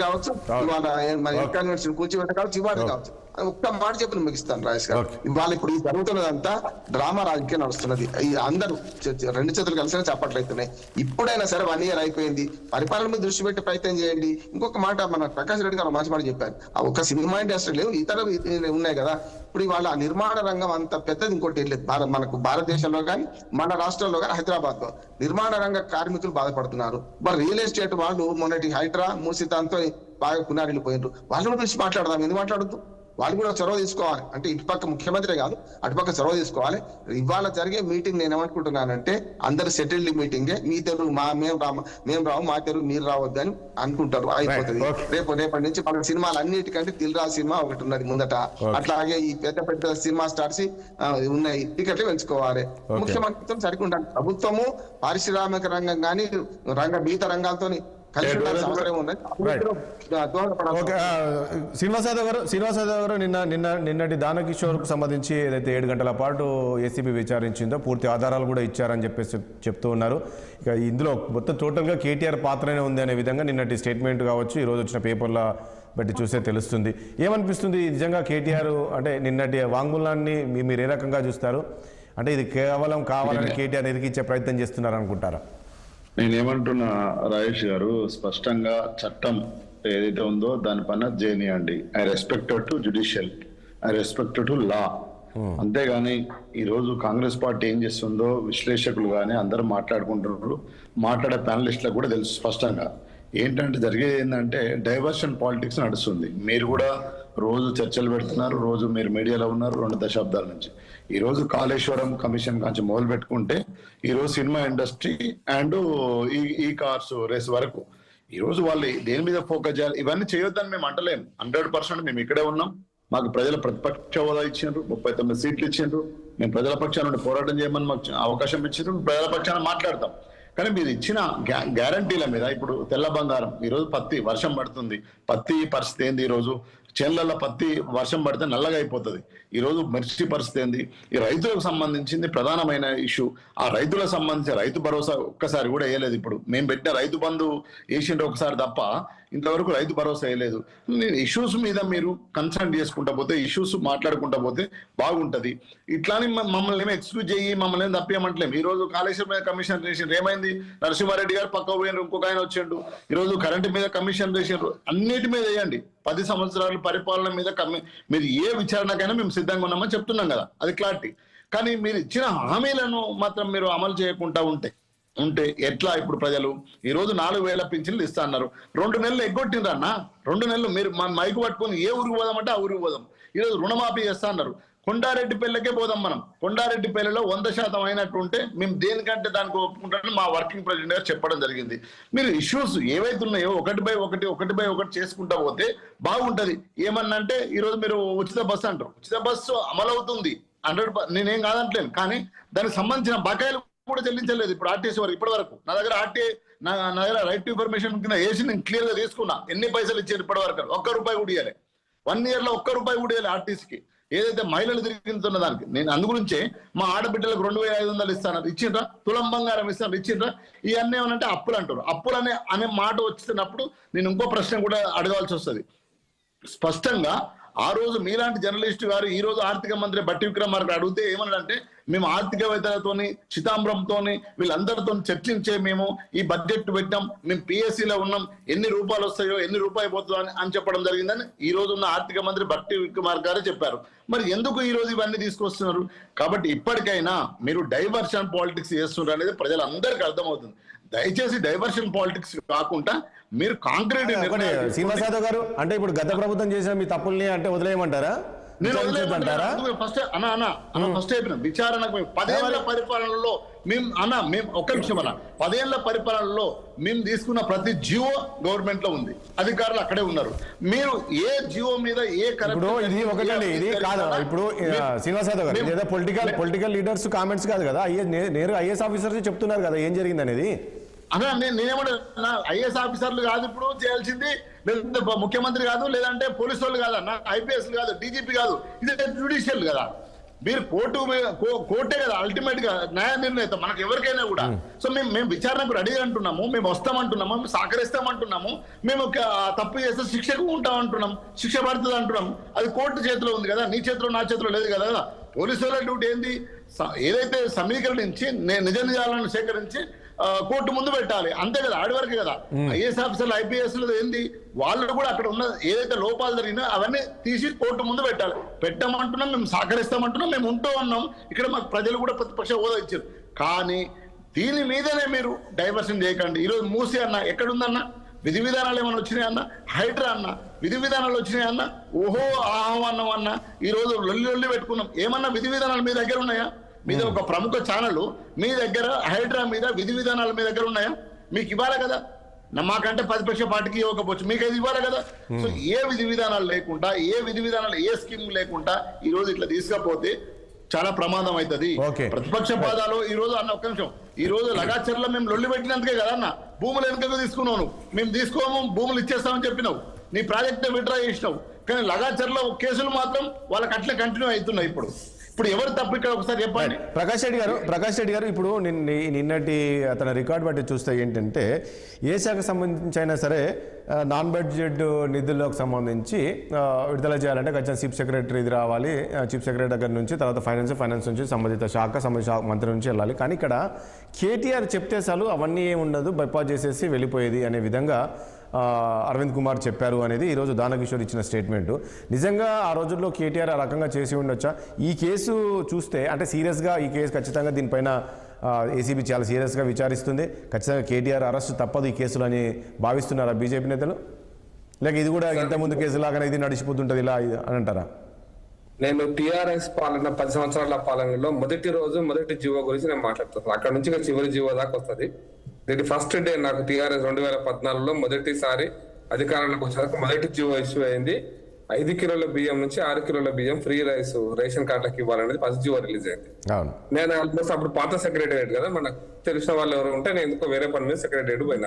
కావచ్చు, ఇవాళ కన్వెన్షన్ కూర్చోబెట్ట కావచ్చు, ఇవాళ కావచ్చు. ఒక్క మాట చెప్పి ముగిస్తాను రాజేష్ గారు. ఇవాళ ఇప్పుడు ఈ జరుగుతున్నదంతా డ్రామా రాజకీయం నడుస్తున్నది. ఈ అందరూ రెండు చేతులు కలిసి చెప్పట్లయితున్నాయి. ఇప్పుడైనా సరే 1 year అయిపోయింది, పరిపాలన మీద దృష్టి పెట్టి ప్రయత్నం చేయండి. ఇంకొక మాట మన ప్రకాష్ రెడ్డి గారు మంచి మాట చెప్పారు, ఆ ఒక్క సినిమా ఇండస్ట్రీ లేవు, ఇతర ఉన్నాయి కదా. ఇప్పుడు ఇవాళ నిర్మాణ రంగం అంత పెద్దది ఇంకోటి ఏం లేదు మనకు భారతదేశంలో కానీ మన రాష్ట్రంలో కానీ హైదరాబాద్ లో నిర్మాణ రంగ కార్మికులు బాధపడుతున్నారు. మరి రియల్ ఎస్టేట్ వాళ్ళు మొన్నటి హైడ్రా మూసితాంతో బాగా పునారిల్లిపోయినారు. వాళ్ళు కూడా పిలిచి మాట్లాడదాం, ఎందుకు మాట్లాడద్దు? వాళ్ళు కూడా చొరవ తీసుకోవాలి. అంటే ఇటుపక్క ముఖ్యమంత్రి కాదు, అటుపక్క చొరవ తీసుకోవాలి. ఇవాళ జరిగే మీటింగ్ నేను ఏమనుకుంటున్నానంటే అందరు సెటిల్డ్ మీటింగే. మీ తెరువు మేము రావు, మా తెరువు మీరు రావద్దు అని అనుకుంటారు, అయిపోతుంది. రేపటి నుంచి మన సినిమాలు అన్నిటికంటే దిల్ రాజు సినిమా ఒకటి ఉన్నది ముందట, అట్లాగే ఈ పెద్ద సినిమా స్టార్స్ ఉన్నాయి, టికెట్లు పెంచుకోవాలి. ముఖ్యమంత్రితో సరికుంటాను. ప్రభుత్వము పారిశ్రామిక రంగం కానీ మిగతా రంగాలతో శ్రీనివాస్ యాదవ్ గారు నిన్నటి దానకిషోర్ కు సంబంధించి ఏదైతే 7 గంటల పాటు ఏసీబీ విచారించిందో పూర్తి ఆధారాలు కూడా ఇచ్చారని చెప్పేసి చెప్తూ ఉన్నారు. ఇక ఇందులో మొత్తం టోటల్గా కేటీఆర్ పాత్రనే ఉంది అనే విధంగా నిన్నటి స్టేట్మెంట్ కావచ్చు, ఈరోజు వచ్చిన పేపర్ల బట్టి చూస్తే తెలుస్తుంది. ఏమనిపిస్తుంది నిజంగా కేటీఆర్ అంటే నిన్నటి వాంగ్మూలాన్ని మీరు ఏ రకంగా చూస్తారు? అంటే ఇది కేవలం కావాలని కేటీఆర్ ఇరికిచ్చే ప్రయత్నం చేస్తున్నారు అనుకుంటారా? నేనేమంటున్నా రాజేష్ గారు, స్పష్టంగా చట్టం ఏదైతే ఉందో దానిపైన చేయనియండి. I respected to judicial, I respected to law. అంతేగాని ఈరోజు కాంగ్రెస్ పార్టీ ఏం చేస్తుందో విశ్లేషకులు కానీ అందరూ మాట్లాడుకుంటున్నారు, మాట్లాడే ప్యానలిస్టులకు కూడా తెలుసు స్పష్టంగా. ఏంటంటే జరిగేది ఏంటంటే డైవర్షన్ పాలిటిక్స్ నడుస్తుంది. మీరు కూడా రోజు చర్చలు పెడుతున్నారు, రోజు మీరు మీడియాలో ఉన్నారు 2 దశాబ్దాల నుంచి. ఈ రోజు కాళేశ్వరం కమిషన్ కాంచి మొదలు పెట్టుకుంటే ఈరోజు సినిమా ఇండస్ట్రీ అండ్ ఈ కార్స్ రేస్ వరకు ఈరోజు వాళ్ళు దేని మీద ఫోకస్ చేయాలి, ఇవన్నీ చేయొద్దని మేము అంటలేము. 100% మేము ఇక్కడే ఉన్నాం. మాకు ప్రజల ప్రతిపక్ష హోదా ఇచ్చిండ్రు, 39 సీట్లు ఇచ్చిండ్రు. మేము ప్రజల పక్షాన నుండి పోరాటం చేయమని మాకు అవకాశం ఇచ్చిండ్రు, ప్రజల పక్షాన మాట్లాడతాం. కానీ మీరు ఇచ్చిన గ్యారంటీల మీద ఇప్పుడు తెల్ల బంగారం, ఈరోజు పత్తి వర్షం పడుతుంది, పత్తి పరిస్థితి ఏంది? ఈరోజు చేన్లలో పత్తి వర్షం పడితే నల్లగా అయిపోతుంది. ఈరోజు మిర్చి పరిస్థితి ఏంది? ఈ రైతులకు సంబంధించింది ప్రధానమైన ఇష్యూ. ఆ రైతులకు సంబంధించి రైతు భరోసా ఒక్కసారి కూడా వేయలేదు. ఇప్పుడు మేము పెట్టిన రైతు బంధు వేసిండ్రు ఒకసారి తప్ప ఇంతవరకు రైతు భరోసా వేయలేదు. ఇష్యూస్ మీద మీరు కన్సర్న్ చేసుకుంటా పోతే, ఇష్యూస్ మాట్లాడుకుంటా పోతే బాగుంటది. ఇట్లాని మమ్మల్ని ఏమో ఎక్స్క్యూజ్ చేయి, మమ్మల్ని ఏం తప్పేయమంటలేము. ఈ రోజు కాళేశ్వరం మీద కమిషన్ వేసిండ్రు, ఏమైంది? నరసింహారెడ్డి గారు పక్క పోయినారు, ఇంకొక ఆయన వచ్చిండు. ఈరోజు కరెంటు మీద కమిషన్ వేసిండ్రు. అన్నిటి మీద వేయండి. 10 సంవత్సరాల పరిపాలన మీద మీరు ఏ విచారణకైనా మేము సిద్ధంగా ఉన్నామని చెప్తున్నాం కదా, అది క్లారిటీ. కానీ మీరు ఇచ్చిన హామీలను మాత్రం మీరు అమలు చేయకుండా ఉంటే ఎట్లా? ఇప్పుడు ప్రజలు ఈ రోజు 4,000 పింఛన్లు ఇస్తా అన్నారు, 2 నెలలు ఎగ్గొట్టిండ్రు అన్న. 2 నెలలు మీరు మైకు పట్టుకొని ఏ ఊరికి పోదామంటే ఆ ఊరికి పోదాం. ఈరోజు రుణమాఫీ చేస్తా అన్నారు, కొండారెడ్డిపల్లెకే పోదాం మనం. కొండారెడ్డిపల్లెలో 100% అయినట్టు ఉంటే మేము దేనికంటే దానికి ఒప్పుకుంటామని మా వర్కింగ్ ప్రెసిడెంట్ గారు చెప్పడం జరిగింది. మీరు ఇష్యూస్ ఏవైతే ఉన్నాయో 1/1 చేసుకుంటా పోతే బాగుంటది. ఏమన్నంటే ఈరోజు మీరు ఉచిత బస్సు అంటారు, ఉచిత బస్సు అమలవుతుంది 100%, నేనేం కాదంటలేను. కానీ దానికి సంబంధించిన బకాయిలు కూడా చెల్లించలేదు ఇప్పుడు ఆర్టీసీ వరకు. ఇప్పటి వరకు నా దగ్గర నా దగ్గర రైట్ టు ఇన్ఫర్మేషన్ కింద వేసి నేను క్లియర్ గా తీసుకున్నా. ఎన్ని పైసలు ఇచ్చారు ఇప్పటి వరకు? ₹1 కూడా ఇవ్వాలి. 1 year లో ₹1 కూడా ఇవ్వాలి ఆర్టీసీకి. ఏదైతే మహిళలు తిరుగుతున్న దానికి నేను అందుగురించే మా ఆడబిడ్డలకు 2,500 ఇస్తాను, ఇచ్చిండ్రా? తులం బంగారం ఇస్తాను, ఇచ్చిండ్రా? ఇవన్నీ ఏమనంటే అప్పులు అంటారు. అప్పులు అనే మాట వచ్చినప్పుడు నేను ఇంకో ప్రశ్న కూడా అడగాల్సి వస్తుంది. స్పష్టంగా ఆ రోజు మీలాంటి జర్నలిస్ట్ గారు ఈ రోజు ఆర్థిక మంత్రి బట్టి విక్రమార్క అడిగితే ఏమన్నాడంటే మేము ఆర్థికవేత్తలతోని చిదంబరంతోని వీళ్ళందరితో చర్చించే మేము ఈ బడ్జెట్ పెట్టాం, మేము పిఎస్సిలో ఉన్నాం, ఎన్ని రూపాయలు వస్తాయో ఎన్ని రూపాయలు పోతుందో అని చెప్పడం జరిగిందని ఈ రోజు ఉన్న ఆర్థిక మంత్రి బట్టి విక్రమార్క గారే చెప్పారు. మరి ఎందుకు ఈ రోజు ఇవన్నీ తీసుకొస్తున్నారు? కాబట్టి ఇప్పటికైనా మీరు డైవర్షన్ పాలిటిక్స్ చేస్తున్నారు అనేది ప్రజలందరికీ అర్థమవుతుంది. దయచేసి డైవర్షన్ పాలిటిక్స్ కాకుండా మీరు కాంక్రీట్ శ్రీనివాస్ యాదవ్ గారు, అంటే ఇప్పుడు గత ప్రభుత్వం చేసిన మీ తప్పుల్ని అంటే వదిలేయమంటారా? నేను ఫస్ట్ ఫస్ట్ చెప్పిన విచారణకు 10 ఏళ్ల పరిపాలనలో మేము ఒక్క నిమిషం 10 ఏళ్ల పరిపాలనలో మేము తీసుకున్న ప్రతి జియో గవర్నమెంట్ లో ఉంది, అధికారులు అక్కడే ఉన్నారు. మీరు ఏ జియో మీద ఏ ఇది ఒకటండి, ఇది కాదు. ఇప్పుడు శ్రీనివాస్ యాదవ్ గారు లేదా పొలిటికల్ లీడర్స్ కామెంట్స్ కాదు కదా, నేరు ఐఏఎస్ ఆఫీసర్స్ చెప్తున్నారు కదా ఏం జరిగింది అనేది. అన్నా నేనేమన్నా ఐఏఎస్ ఆఫీసర్లు కాదు ఇప్పుడు చేయాల్సింది, లేదంటే ముఖ్యమంత్రి కాదు, లేదంటే పోలీసు వాళ్ళు కాదన్న, ఐపీఎస్ కాదు, డీజీపీ కాదు, ఇది జ్యుడిషియల్ కదా. మీరు కోర్టే కదా అల్టిమేట్ గా న్యాయ నిర్ణేత మనకు ఎవరికైనా కూడా. సో మేము విచారణకు రెడీ అంటున్నాము, మేము వస్తామంటున్నాము, మేము సహకరిస్తామంటున్నాము, మేము తప్పు చేస్తే శిక్షకు ఉంటామంటున్నాం, శిక్ష పడుతుంది అంటున్నాం. అది కోర్టు చేతిలో ఉంది కదా, నీ చేతిలో నా చేతిలో లేదు కదా. పోలీసు వాళ్ళ డ్యూటీ ఏంది? ఏదైతే సమీకరించి నిజ నిజాలను సేకరించి కోర్టు ముందు పెట్టాలి, అంతే కదా, ఆడి వరకు కదా. ఐఏఎస్ ఆఫీసర్లు ఐపీఎస్ ఏంది, వాళ్ళు కూడా అక్కడ ఉన్న ఏదైతే లోపాలు జరిగినా అవన్నీ తీసి కోర్టు ముందు పెట్టాలి. పెట్టమంటున్నాం, మేము సహకరిస్తామంటున్నాం, మేము ఉంటూ ఉన్నాం. ఇక్కడ మాకు ప్రజలు కూడా ప్రతిపక్ష హోదా ఇచ్చారు. కానీ దీని మీదనే మీరు డైవర్షన్ చేయకండి. ఈరోజు మూసి అన్న ఎక్కడుందన్న? విధి విధానాలు ఏమైనా వచ్చినాయి అన్న? హైడ్రా అన్న విధి విధానాలు వచ్చినాయి అన్న? ఓహో ఆహ్వానం అన్న ఈ రోజు లొల్లి పెట్టుకున్నాం. ఏమన్నా విధి విధానాలు మీ దగ్గర ఉన్నాయా? మీద ఒక ప్రముఖ ఛానల్ మీ దగ్గర హైడ్రా మీద విధి విధానాలు మీ దగ్గర ఉన్నాయా? మీకు ఇవ్వాలి కదా. మాకంటే ప్రతిపక్ష పార్టీకి ఇవ్వకపోవచ్చు, మీకు అది ఇవ్వాలి కదా. సో ఏ విధి విధానాలు లేకుండా, ఏ స్కీమ్ లేకుండా ఈ రోజు ఇట్లా తీసుకపోతే చాలా ప్రమాదం అవుతుంది. ప్రతిపక్ష పాదాలు ఈ రోజు అన్న ఒక్క నిమిషం, ఈ రోజు లగాచర్లో మేము లొల్లి పెట్టినందుకే కదా అన్న భూములు వెనుకకు తీసుకున్నావు. మేము తీసుకోము, భూములు ఇచ్చేస్తామని చెప్పినావు, నీ ప్రాజెక్ట్ విత్డ్రా చేసినావు. కానీ లగాచర్లో కేసులు మాత్రం వాళ్ళకి అట్లే కంటిన్యూ అవుతున్నాయి. ఇప్పుడు ఎవరు తప్పు ఇక్కడ ఒకసారి చెప్పండి. ప్రకాష్ రెడ్డి గారు ఇప్పుడు నిన్నటి అతని రికార్డ్ బట్టి చూస్తే ఏంటంటే ఏ శాఖకు సంబంధించి అయినా సరే నాన్ బడ్జెట్ నిధులకు సంబంధించి విడుదల చేయాలంటే ఖచ్చితంగా చీఫ్ సెక్రటరీ ఇది రావాలి, చీఫ్ సెక్రటరీ దగ్గర నుంచి, తర్వాత ఫైనాన్స్ నుంచి సంబంధిత శాఖ మంత్రి నుంచి వెళ్ళాలి. కానీ ఇక్కడ కేటీఆర్ చెప్తే చాలు అవన్నీ ఏమి ఉండదు, బైపాస్ చేసేసి వెళ్ళిపోయేది అనే విధంగా అరవింద్ కుమార్ చెప్పారు అనేది ఈరోజు దానకిషోర్ ఇచ్చిన స్టేట్మెంటు. నిజంగా ఆ రోజుల్లో కేటీఆర్ ఆ రకంగా చేసి ఉండొచ్చా? ఈ కేసు చూస్తే అంటే సీరియస్గా ఈ కేసు ఖచ్చితంగా దీనిపైన ఏసీబీ చాలా సీరియస్గా విచారిస్తుంది, ఖచ్చితంగా కేటీఆర్ అరెస్ట్ తప్పదు ఈ కేసులు అని భావిస్తున్నారా బీజేపీ నేతలు? లేక ఇది కూడా ఇంతకుముందు కేసులాగానే ఇది నడిచిపోతుంటుంది ఇలా అని అంటారా? నేను టిఆర్ఎస్ పాలన 10 సంవత్సరాల పాలనలో మొదటి జీవో గురించి నేను మాట్లాడుతున్నాను. అక్కడ నుంచి చివరి జీవో దాకా వస్తుంది. దీని ఫస్ట్ డే నాకు టిఆర్ఎస్ 2014లో మొదటిసారి అధికారంలోకి వచ్చేందుకు మొదటి జీవో ఇష్యూ అయింది. 5 కిలోల బియ్యం నుంచి 6 కిలోల బియ్యం ఫ్రీ రైస్ రేషన్ కార్డులకు ఇవ్వాలనేది ఫస్ట్ జీవో రిలీజ్ అయింది. నేను ఆల్మోస్ట్ అప్పుడు పాత సెక్రటరియట్ కదా, మనకు తెలిసిన వాళ్ళు ఎవరు ఉంటే నేను ఎందుకో వేరే పని మీద సెక్రటరియట్ పోయినా.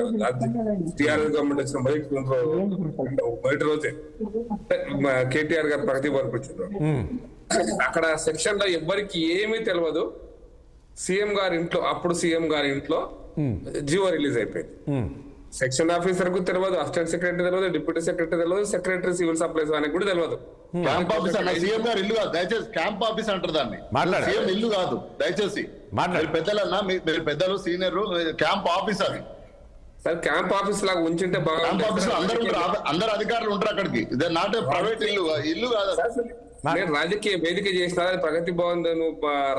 టిఆర్ఎస్ గవర్నమెంట్ వచ్చిన మొదటి రోజే కేటీఆర్ గారు ప్రగతి పంపించారు. అక్కడ సెక్షన్ లో ఎవ్వరికి ఏమీ తెలియదు. సీఎం గారి ఇంట్లో, అప్పుడు సీఎం గారి ఇంట్లో జీవో రిలీజ్ అయిపోయింది. సెక్షన్ ఆఫీసర్ కు తెలియదు, అసిస్టెంట్ సెక్రటరీ తెలియదు, డిప్యూటీ సెక్రటరీ తెలియదు, సెక్రటరీ సివిల్ సప్లైస్ అని కూడా తెలియదు. క్యాంప్ ఆఫీస్ అన్న సీఎం గారు ఇల్లు కాదు, దయచేసి క్యాంప్ ఆఫీస్ అంటారు దాన్ని, సీఎం ఇల్లు కాదు. దయచేసి పెద్దలన్నా మీరు పెద్దలు సీనియర్, క్యాంప్ ఆఫీస్ అది. సార్ క్యాంప్ ఆఫీస్ లాగా ఉంచుంటే బాగా, క్యాంప్ ఆఫీస్ అందరు అధికారులు ఉంటారు అక్కడికి. ఇదే నాట్ ప్రైవేట్ ఇల్లు కాదు. నేను రాజకీయ వేదిక చేసిన ప్రగతి భవన్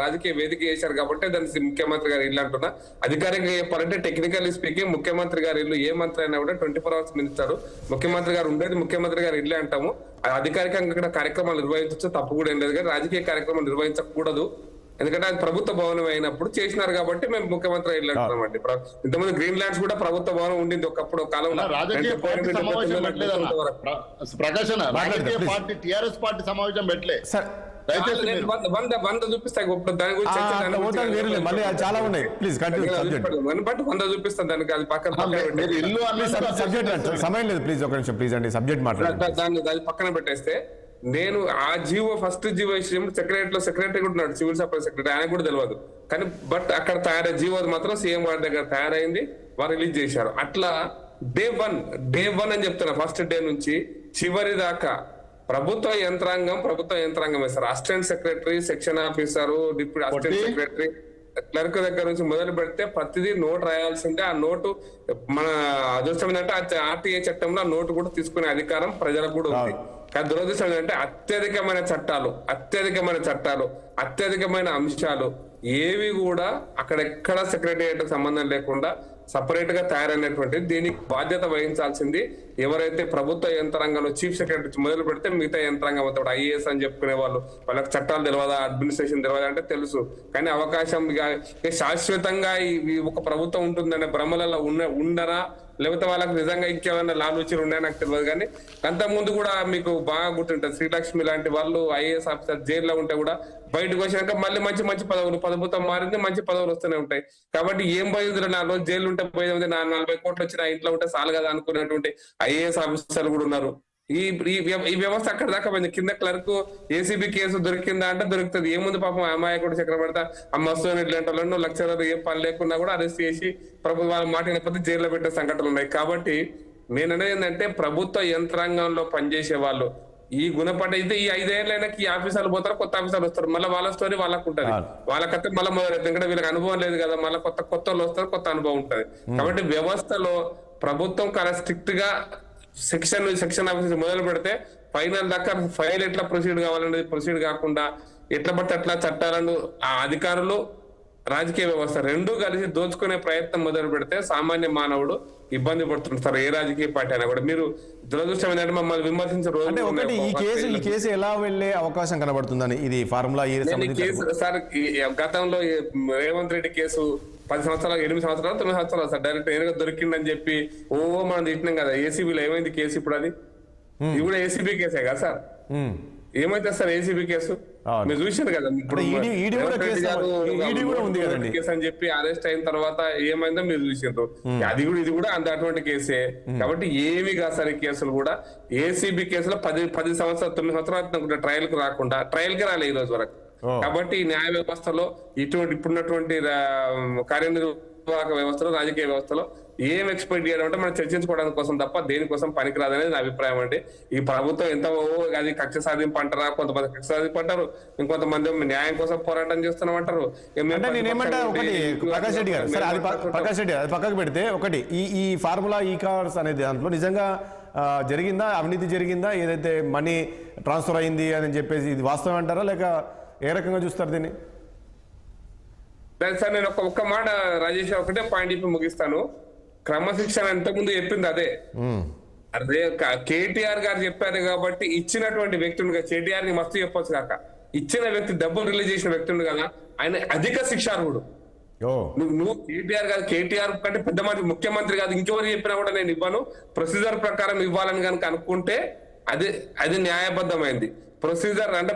రాజకీయ వేదిక చేశారు కాబట్టి దానికి ముఖ్యమంత్రి గారి ఇల్లు అంటున్నా. అధికారికంగా చెప్పాలంటే టెక్నికల్లీ స్పీకింగ్ ముఖ్యమంత్రి గారి ఇల్లు, ఏ మంత్రి అయినా కూడా 24 hours మినిస్తారు. ముఖ్యమంత్రి గారు ఉండేది ముఖ్యమంత్రి గారి ఇల్లు అంటాము. అధికారికంగా ఇక్కడ కార్యక్రమాలు నిర్వహించవచ్చు, తప్పు కూడా ఏం లేదు. కానీ రాజకీయ కార్యక్రమాలు నిర్వహించకూడదు, ఎందుకంటే అది ప్రభుత్వ భవనం అయినప్పుడు చేసినారు కాబట్టి మేము ముఖ్యమంత్రి ఇల్లు అంటున్నాం అండి. ఇంతకుముందు గ్రీన్ ల్యాండ్స్ కూడా ప్రభుత్వ భవనం ఉండింది ఒకప్పుడు కాలంలో. రాజకీయ పార్టీ సమావేశం పెట్టలేదు ప్రకాశ్, రాజకీయ పార్టీ టిఆర్ఎస్ పార్టీ సమావేశం పెట్టలే. వంద చూపిస్తాయి దాని గురించి చాలా ఉన్నాయి, బట్ 100 చూపిస్తాను దానికి. అది పక్కన సమయం లేదు, ప్లీజ్ ఒక నిమిషం ప్లీజ్ అండి, సబ్జెక్ట్ మాట్లాడండి. దాన్ని పక్కన పెట్టేస్తే, నేను ఆ జీవో ఫస్ట్ జీవో సెక్రటరీ కూడా ఉన్నాడు, సివిల్ సప్లై సెక్రటరీ, ఆయన కూడా తెలియదు. కానీ బట్ అక్కడ తయారయ్యే జీవో మాత్రం సీఎం వారి దగ్గర తయారైంది, వారు రిలీజ్ చేశారు. అట్లా డే వన్ అని చెప్తున్నా, ఫస్ట్ డే నుంచి చివరి దాకా ప్రభుత్వ యంత్రాంగం sir. Assistant secretary, section officer, deputy assistant secretary, clerk దగ్గర నుంచి మొదలు పెడితే ప్రతిదీ నోట్ రాయాల్సిందే. ఆ నోటు మన అదృష్టం ఏంటంటే ఆర్టీఏ చట్టంలో ఆ నోటు కూడా తీసుకునే అధికారం ప్రజలకు కూడా ఉంది. కానీ దురదృష్టం ఏంటంటే అత్యధికమైన చట్టాలు, అత్యధికమైన అంశాలు ఏవి కూడా అక్కడెక్కడ సెక్రటేరియట్ సంబంధం లేకుండా సపరేట్ గా తయారైనటువంటి, దీనికి బాధ్యత వహించాల్సింది ఎవరైతే ప్రభుత్వ యంత్రాంగంలో చీఫ్ సెక్రటరీ మొదలు పెడితే మిగతా యంత్రాంగం అవుతాడు. ఐఏఎస్ అని చెప్పుకునే వాళ్ళు, వాళ్ళకి చట్టాలు తెలియదా, అడ్మినిస్ట్రేషన్ తెలియదా అంటే తెలుసు. కానీ అవకాశం శాశ్వతంగా ఒక ప్రభుత్వం ఉంటుందనే భ్రమలలో ఉండరా, లేకపోతే వాళ్ళకి నిజంగా ఇంకేమైనా లాలూచీలు ఉన్నాయో నాకు తెలియదు. కానీ అంతకుముందు కూడా మీకు బాగా గుర్తుంటుంది, శ్రీలక్ష్మి లాంటి వాళ్ళు ఐఏఎస్ ఆఫీసర్ జైల్లో ఉంటే కూడా బయటకు వచ్చినాక మళ్ళీ మంచి పదవులు, ప్రభుత్వం మారింది, మంచి పదవులు వస్తూనే ఉంటాయి. కాబట్టి ఏం పోయింది, 4 రోజులు జైలు ఉంటే పోయింది, 40 కోట్లు వచ్చిన ఇంట్లో ఉంటే చాలు కదా అనుకునేటువంటి ఐఏఎస్ ఆఫీసర్లు కూడా ఉన్నారు. ఈ వ్యవస్థ అక్కడ దాకా పోయింది. కింద క్లర్క్ ఏసీబీ కేసు దొరికిందా అంటే దొరుకుతుంది. ఏముంది పాపం అమాయకుడు చక్రవర్తి ఆ మస్తు ఇట్లాంటి లక్షలు ఏం పని లేకున్నా కూడా అరెస్ట్ చేసి ప్రభుత్వాలు మాట వినకపోతే జైల్లో పెట్టే సంఘటనలు ఉన్నాయి. కాబట్టి నేను అనేది ఏంటంటే ప్రభుత్వ యంత్రాంగంలో పనిచేసే వాళ్ళు ఈ గుణపట అయితే ఈ 5 ఏళ్ళైనాకి ఈ ఆఫీసర్లు పోతారు, కొత్త ఆఫీసర్లు వస్తారు, మళ్ళీ వాళ్ళ స్టోరీ వాళ్ళకు ఉంటుంది. వాళ్ళకైతే మళ్ళీ మొదలైతే ఎందుకంటే వీళ్ళకి అనుభవం లేదు కదా, మళ్ళీ కొత్త వాళ్ళు వస్తారు, కొత్త అనుభవం ఉంటుంది. కాబట్టి వ్యవస్థలో ప్రభుత్వం చాలా స్ట్రిక్ట్ గా సెక్షన్ ఆఫీసర్ మొదలు పెడితే ఫైనల్ దాకా ఫైల్ ఎట్లా ప్రొసీడ్ కావాలనేది ప్రొసీడ్ కాకుండా ఎట్లా పడితే అట్లా చట్టాలను ఆ అధికారులు, రాజకీయ వ్యవస్థ రెండూ కలిసి దోచుకునే ప్రయత్నం మొదలు పెడితే సామాన్య మానవుడు ఇబ్బంది పడుతుంటారు. ఏ రాజకీయ పార్టీ అయినా కూడా. మీరు దురదృష్టం ఏంటంటే మమ్మల్ని విమర్శించే రోజు అంటే ఒకటి ఈ కేసు ఎలా వెళ్లే అవకాశం కనబడుతుందని, ఇది ఫార్ములా సార్ గతంలో రేవంత్ రెడ్డి కేసు 10 సంవత్సరాలు, 8 సంవత్సరాలు, 9 సంవత్సరాలు సార్ డైరెక్ట్ నేరుగా దొరికిందని చెప్పి మనం తిట్టినాం కదా. ఏసీబీలో ఏమైంది కేసు ఇప్పుడు? అది కూడా ఏసీబీ కేసే కదా సార్. ఏమైతే సార్ ఏసీబీ కేసు మీరు చూసారు కదా. ఇప్పుడు కేసు అని చెప్పి అరెస్ట్ అయిన తర్వాత ఏమైందో మీరు చూసారు. ఇది కూడా అటువంటి కేసే. కాబట్టి ఏమి కాదు సార్ ఈ కేసులు కూడా. ఏసీబీ కేసులో 10 సంవత్సరాలు, 9 సంవత్సరాలు ట్రయల్ కు రాకుండా, ట్రయల్ కి రాలే ఈ రోజు వరకు. కాబట్టి న్యాయ వ్యవస్థలో ఇప్పుడున్నటువంటి కార్యనిర్వాహక వ్యవస్థలో, రాజకీయ వ్యవస్థలో ఏం ఎక్స్పెక్ట్ చేయడం అంటే మనం చర్చించుకోవడానికి కోసం తప్ప దేనికోసం పనికిరాదనేది నా అభిప్రాయం. అంటే ఈ ప్రభుత్వం ఎంత అది కక్ష సాధింపు అంటారా, కొంతమంది కక్ష సాధింపు అంటారు, ఇంకొంతమంది న్యాయం కోసం పోరాటం చేస్తున్నామంటారు. ప్రకాష్ రెడ్డి గారు, సరే అది ప్రకాష్ రెడ్డి అది పక్కకు పెడితే, ఒకటి ఈ ఫార్ములా ఈ కార్స్ అనే దాంట్లో నిజంగా జరిగిందా, అవినీతి జరిగిందా, ఏదైతే మనీ ట్రాన్స్ఫర్ అయింది అని చెప్పేసి ఇది వాస్తవం అంటారా, లేక ఏ రకంగా చూస్తారు దీన్ని? సార్ నేను ఒక్క మాట రాజేష్, ఒకటే పాయింట్ ఇప్పుడు ముగిస్తాను. క్రమశిక్షణ ఇంతకుముందు చెప్పింది అదే. కేటీఆర్ గారు చెప్పారు కాబట్టి ఇచ్చినటువంటి వ్యక్తులు, కేటీఆర్ ని మస్తు చెప్పొచ్చు కాక, ఇచ్చిన వ్యక్తి డబ్బులు రిలీజ్ చేసిన వ్యక్తి కదా, ఆయన అధిక శిక్షార్హుడు. నువ్వు కేటీఆర్ కంటే పెద్ద మంత్రి, ముఖ్యమంత్రి కాదు, ఇంకెవరు చెప్పినా కూడా నేను ఇవ్వను, ప్రొసీజర్ ప్రకారం ఇవ్వాలని కనుక అనుకుంటే అది న్యాయబద్ధమైంది. ప్రొసీజర్ అంటే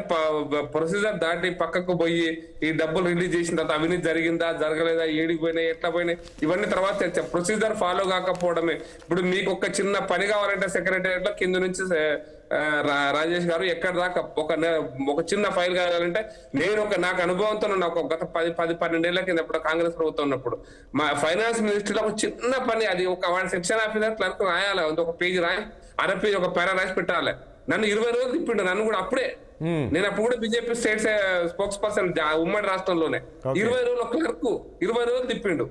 ప్రొసీజర్ దాటి పక్కకు పోయి ఈ డబ్బులు రిలీజ్ చేసిన తర్వాత అవినీతి జరిగిందా, జరగలేదా, ఏడికి పోయినాయి, ఎట్లా పోయినాయి, ఇవన్నీ తర్వాత చర్చ. ప్రొసీజర్ ఫాలో కాకపోవడమే. ఇప్పుడు మీకు ఒక చిన్న పని కావాలంటే సెక్రటేరియట్ లో కింద నుంచి రాజేష్ గారు ఎక్కడ దాకా ఒక చిన్న ఫైల్ కావాలంటే నాకు అనుభవంతో గత 10-12 ఏళ్ల కింద ఇప్పుడు కాంగ్రెస్ ప్రభుత్వం ఉన్నప్పుడు మా ఫైనాన్స్ మినిస్ట్రీలో ఒక చిన్న పని, అది ఒక సెక్షన్ ఆఫీసర్ క్లర్క్ రాయాలి, ఒక పేజీ రాయి, అర పేజీ ఒక పేరా రాసి పెట్టాలి. నన్ను 20 రోజులు తిప్పిండు, నన్ను కూడా అప్పుడే. నేను అప్పుడు కూడా బీజేపీ స్టేట్ స్పోక్స్ పర్సన్ ఉమ్మడి రాష్ట్రంలోనే. 20 రోజులు క్లర్క్ 20 రోజులు తిప్పిండు.